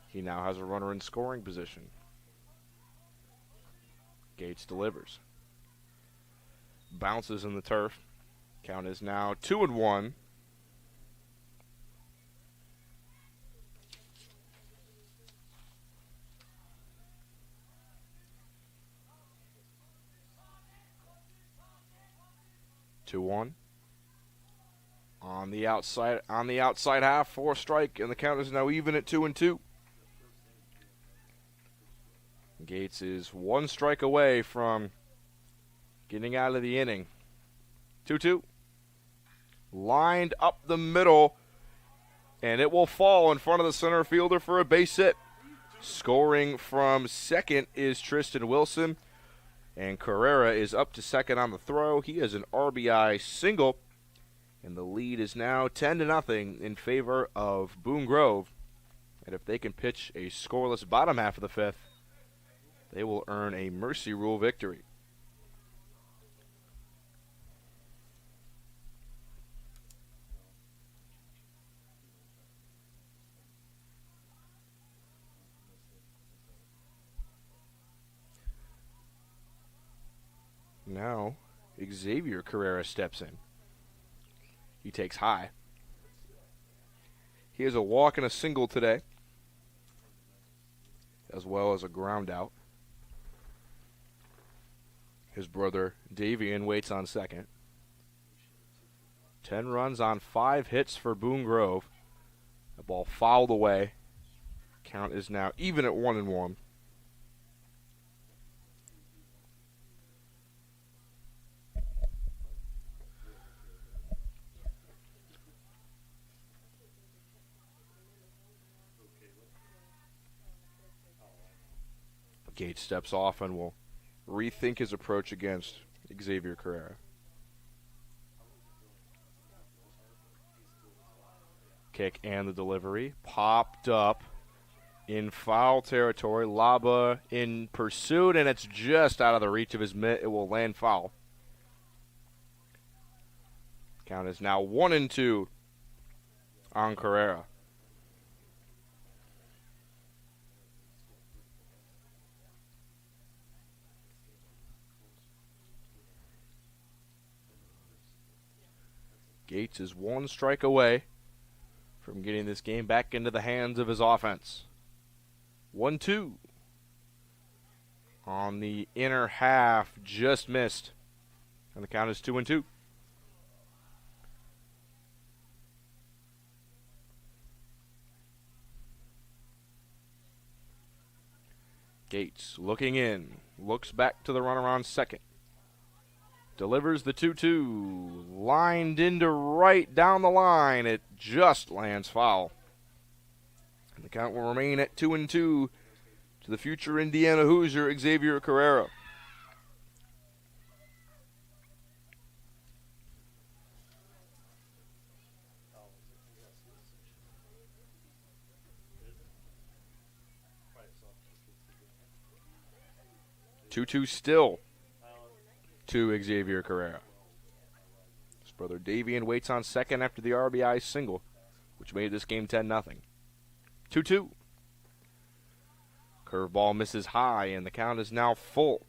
He now has a runner in scoring position. Gates delivers. Bounces in the turf. Count is now 2-1. On the outside half for a strike, and the count is now even at 2-2. Gates is 1 strike away from getting out of the inning. 2-2. Lined up the middle, and it will fall in front of the center fielder for a base hit. Scoring from second is Tristan Wilson, and Carrera is up to second on the throw. He has an RBI single, and the lead is now 10-0 in favor of Boone Grove. And if they can pitch a scoreless bottom half of the 5th, They will earn a mercy rule victory. Now, Xavier Carrera steps in. He takes high. He has a walk and a single today, as well as a ground out. His brother Davian waits on second. 10 runs on 5 hits for Boone Grove. The ball fouled away. Count is now even at 1-1. Gates steps off and will rethink his approach against Xavier Carrera. Kick and the delivery. Popped up in foul territory. Laba in pursuit, and it's just out of the reach of his mitt. It will land foul. Count is now 1-2 on Carrera. Gates is 1 strike away from getting this game back into the hands of his offense. 1-2. On the inner half, just missed. And the count is 2-2. Gates looking in, looks back to the runner on second. Delivers the 2-2, lined into right down the line. It just lands foul. And the count will remain at 2-2 to the future Indiana Hoosier, Xavier Carrera. Two still to Xavier Carrera. His brother Davian waits on second after the RBI single, which made this game 10-0. 2-2. Curveball misses high, and the count is now full.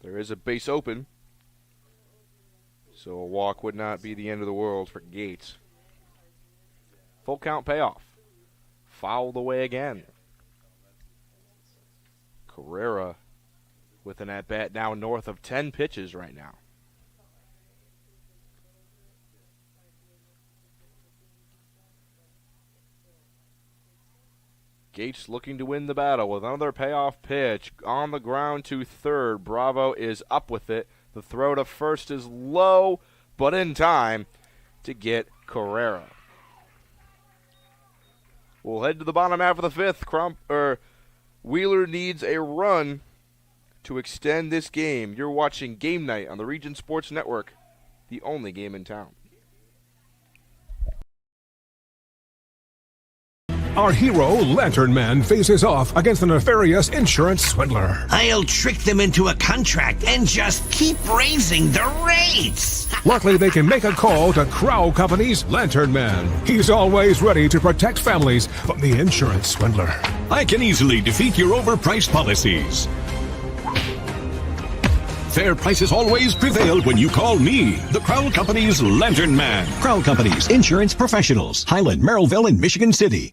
There is a base open, so a walk would not be the end of the world for Gates. Full count payoff. Fouled away again. Carrera with an at-bat now north of 10 pitches right now. Gates looking to win the battle with another payoff pitch on the ground to third. Bravo is up with it. The throw to first is low, but in time to get Carrera. We'll head to the bottom half of the fifth. Wheeler needs a run to extend this game. You're watching Game Night on the Region Sports Network, the only game in town. Our hero, Lantern Man, faces off against a nefarious insurance swindler. I'll trick them into a contract and just keep raising the rates. Luckily, they can make a call to Crow Company's Lantern Man. He's always ready to protect families from the insurance swindler. I can easily defeat your overpriced policies. Fair prices always prevail when you call me, the Crow Company's Lantern Man. Crow Company's insurance professionals. Highland, Merrillville, and Michigan City.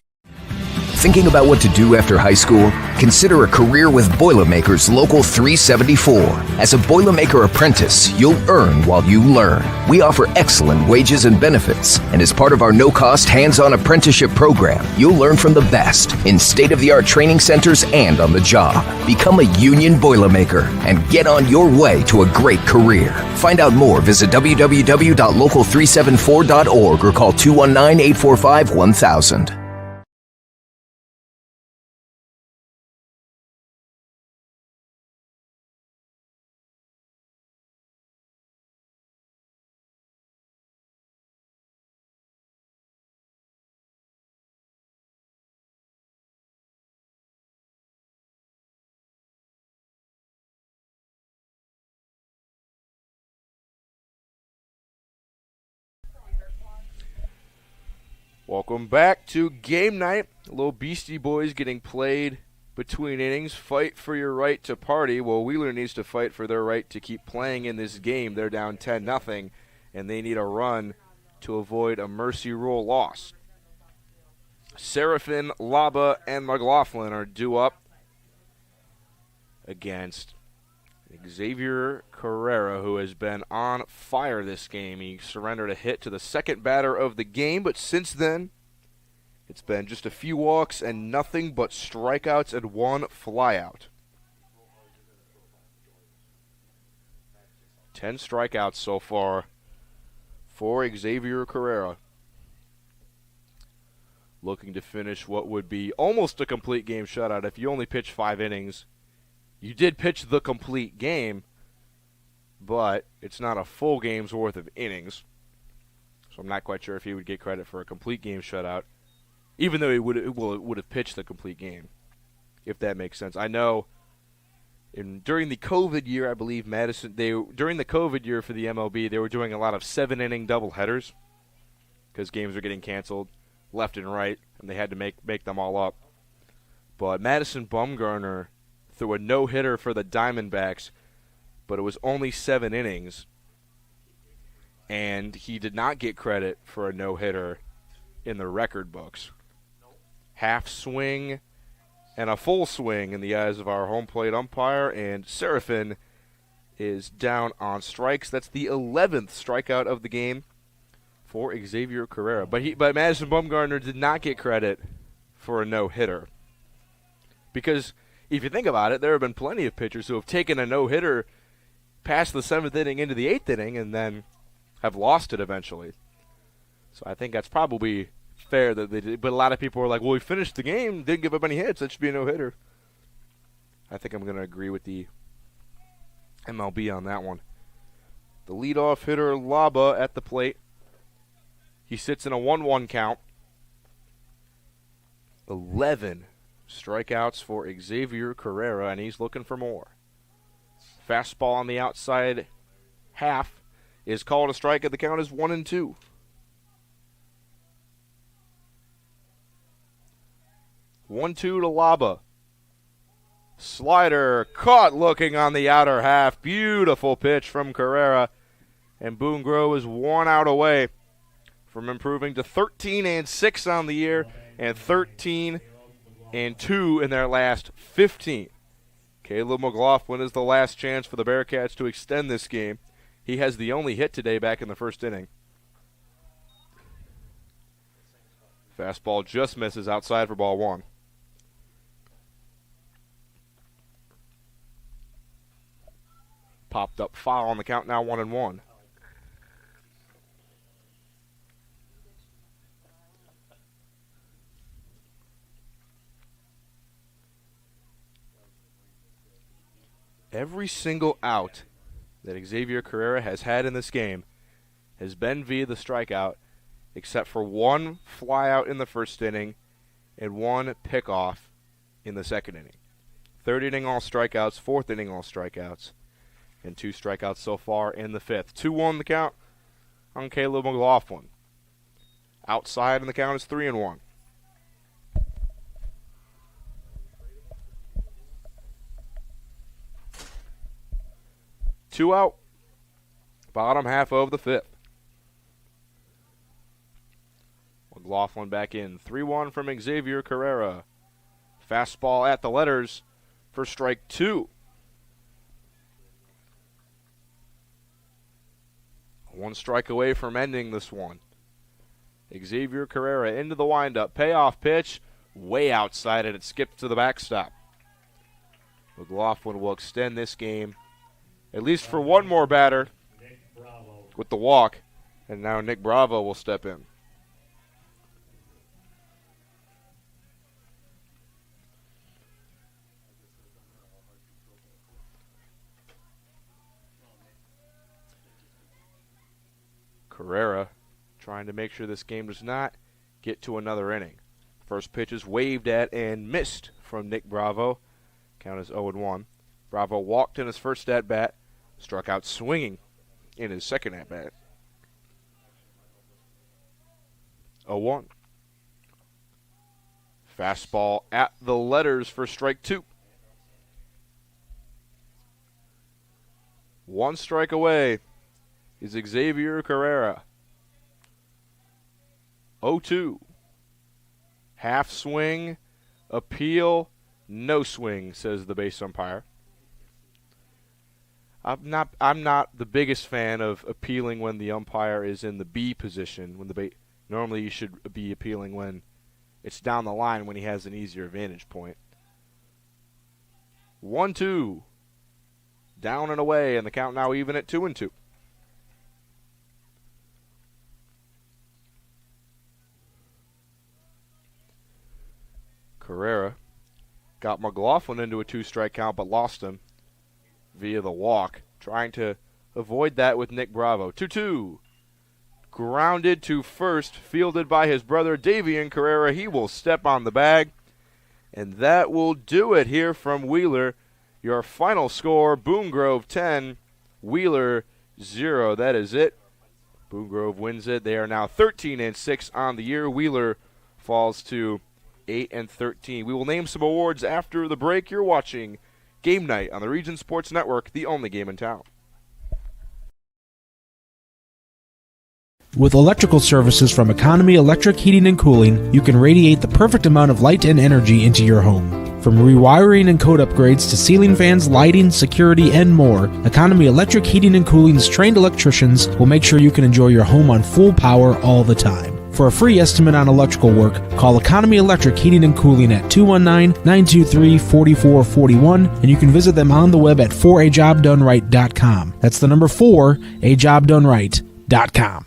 Thinking about what to do after high school? Consider a career with Boilermakers Local 374. As a Boilermaker apprentice, you'll earn while you learn. We offer excellent wages and benefits, and as part of our no-cost hands-on apprenticeship program, you'll learn from the best in state-of-the-art training centers and on the job. Become a union Boilermaker and get on your way to a great career. Find out more, visit www.local374.org or call 219-845-1000. Welcome back to game night. Little Beastie Boys getting played between innings. Fight for your right to party. Well, Wheeler needs to fight for their right to keep playing in this game. They're down 10-0, and they need a run to avoid a mercy rule loss. Seraphin, Laba, and McLaughlin are due up against Xavier Carrera, who has been on fire this game. He surrendered a hit to the second batter of the game, but since then, it's been just a few walks and nothing but strikeouts and one flyout. 10 strikeouts so far for Xavier Carrera. Looking to finish what would be almost a complete game shutout if you only pitch 5 innings. You did pitch the complete game, but it's not a full game's worth of innings. So I'm not quite sure if he would get credit for a complete game shutout, even though he would have pitched the complete game, if that makes sense. I know during the COVID year, I believe during the COVID year for the MLB, they were doing a lot of 7-inning doubleheaders because games were getting canceled left and right, and they had to make them all up. But Madison Bumgarner threw a no-hitter for the Diamondbacks, but it was only 7 innings, and he did not get credit for a no-hitter in the record books. Half swing and a full swing in the eyes of our home plate umpire, and Seraphin is down on strikes. That's the 11th strikeout of the game for Xavier Carrera. But Madison Bumgarner did not get credit for a no-hitter. Because if you think about it, there have been plenty of pitchers who have taken a no-hitter past the 7th inning into the 8th inning and then have lost it eventually. So I think that's probably fair that they did. But a lot of people were like, well, we finished the game, didn't give up any hits, that should be a no-hitter. I think I'm going to agree with the MLB on that one. The leadoff hitter, Laba, at the plate. He sits in a 1-1 count. 11 strikeouts for Xavier Carrera, and he's looking for more. Fastball on the outside half is called a strike, and the count is 1-2. One-two to Laba. Slider caught looking on the outer half. Beautiful pitch from Carrera. And Boone Grove is 1 out away from improving to 13-6 on the year and 13-2 in their last 15. Caleb McLaughlin is the last chance for the Bearcats to extend this game. He has the only hit today back in the first inning. Fastball just misses outside for ball 1. Popped up foul on the count, now 1-1. Every single out that Xavier Carrera has had in this game has been via the strikeout, except for one flyout in the first inning and one pickoff in the second inning. Third inning all strikeouts, fourth inning all strikeouts, and 2 strikeouts so far in the fifth. 2-1 the count on Caleb McLaughlin. Outside and the count is 3-1. Two out, bottom half of the fifth. McLaughlin back in. 3-1 from Xavier Carrera. Fastball at the letters for strike 2. 1 strike away from ending this one. Xavier Carrera into the windup. Payoff pitch. Way outside it. It skips to the backstop. McLaughlin will extend this game at least for one more batter with the walk. And now Nick Bravo will step in. Carrera trying to make sure this game does not get to another inning. First pitch is waved at and missed from Nick Bravo. Count is 0-1. Bravo walked in his first at-bat, struck out swinging in his second at-bat. 0-1. Fastball at the letters for strike 2. 1 strike away is Xavier Carrera. 0-2. Half swing, appeal, no swing, says the base umpire. I'm not the biggest fan of appealing when the umpire is in the B position. Normally you should be appealing when it's down the line when he has an easier vantage point. 1-2. Down and away, and the count now even at 2-2. Carrera got McLaughlin into a 2-strike count, but lost him via the walk. Trying to avoid that with Nick Bravo. 2-2. Grounded to first, fielded by his brother Davian Carrera. He will step on the bag, and that will do it here from Wheeler. Your final score, Boone Grove 10, Wheeler 0. That is it. Boone Grove wins it. They are now 13-6 on the year. Wheeler falls to 8-13. We will name some awards after the break. You're watching Game Night on the Region Sports Network, the only game in town. With electrical services from Economy Electric Heating and Cooling, you can radiate the perfect amount of light and energy into your home. From rewiring and code upgrades to ceiling fans, lighting, security, and more, Economy Electric Heating and Cooling's trained electricians will make sure you can enjoy your home on full power all the time. For a free estimate on electrical work, call Economy Electric Heating and Cooling at 219-923-4441, and you can visit them on the web at 4ajobdoneright.com. That's the number 4ajobdoneright.com.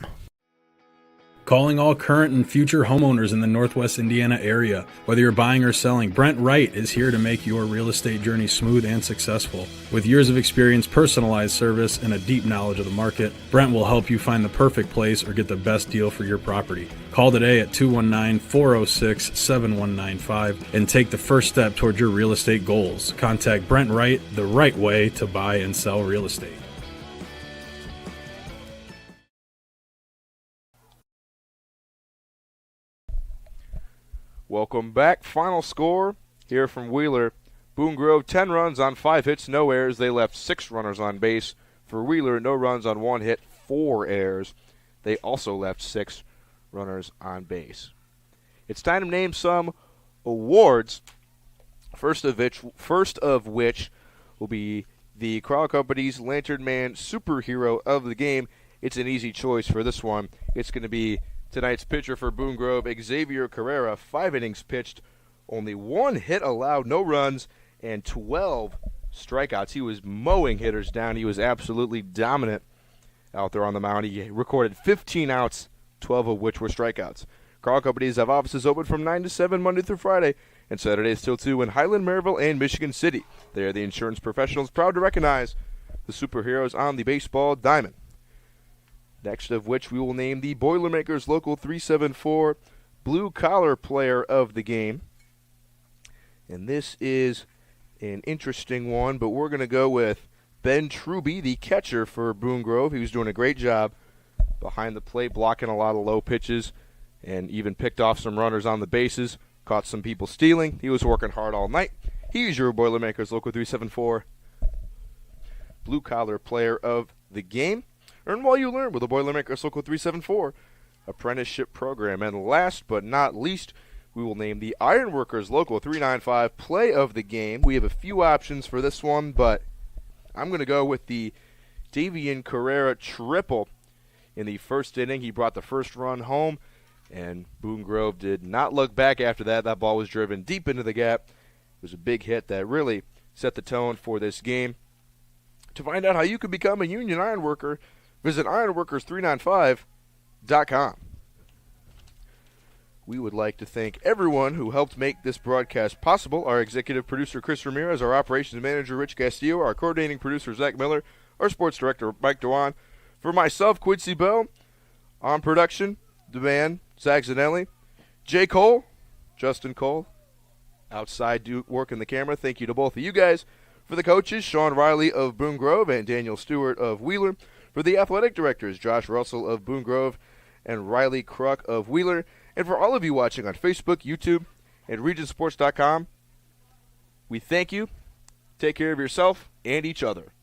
Calling all current and future homeowners in the Northwest Indiana area. Whether you're buying or selling, Brent Wright is here to make your real estate journey smooth and successful. With years of experience, personalized service, and a deep knowledge of the market, Brent will help you find the perfect place or get the best deal for your property. Call today at 219-406-7195 and take the first step toward your real estate goals. Contact Brent Wright, the right way to buy and sell real estate. Welcome back. Final score here from Wheeler. Boone Grove, 10 runs on 5 hits, no errors. They left 6 runners on base. For Wheeler, no runs on 1 hit, 4 errors. They also left 6 runners on base. It's time to name some awards. First of which will be the Crowell Company's Lantern Man Superhero of the Game. It's an easy choice for this one. It's going to be tonight's pitcher for Boone Grove, Xavier Carrera. 5 innings pitched, only 1 hit allowed, no runs, and 12 strikeouts. He was mowing hitters down. He was absolutely dominant out there on the mound. He recorded 15 outs, 12 of which were strikeouts. Crowell Companies have offices open from 9 to 7 Monday through Friday, and Saturdays till 2 in Highland, Maryville, and Michigan City. They are the insurance professionals proud to recognize the superheroes on the baseball diamond. Next of which we will name the Boilermakers Local 374 Blue Collar Player of the Game. And this is an interesting one, but we're going to go with Ben Truby, the catcher for Boone Grove. He was doing a great job behind the plate, blocking a lot of low pitches, and even picked off some runners on the bases, caught some people stealing. He was working hard all night. He's your Boilermakers Local 374 Blue Collar Player of the Game. Earn while you learn with the Boilermakers Local 374 apprenticeship program. And last but not least, we will name the Ironworkers Local 395 Play of the Game. We have a few options for this one, but I'm going to go with the Davian Carrera triple. In the first inning, he brought the first run home, and Boone Grove did not look back after that. That ball was driven deep into the gap. It was a big hit that really set the tone for this game. To find out how you can become a union ironworker, visit ironworkers395.com. We would like to thank everyone who helped make this broadcast possible. Our executive producer, Chris Ramirez, our operations manager, Rich Castillo, our coordinating producer, Zach Miller, our sports director, Mike Dewan. For myself, Quincy Bell, on production, the man, Zach Zanelli, Jay Cole, Justin Cole, outside working the camera. Thank you to both of you guys. For the coaches, Sean Riley of Boone Grove and Daniel Stewart of Wheeler. For the athletic directors, Josh Russell of Boone Grove and Riley Kruk of Wheeler. And for all of you watching on Facebook, YouTube, and regionsports.com. We thank you. Take care of yourself and each other.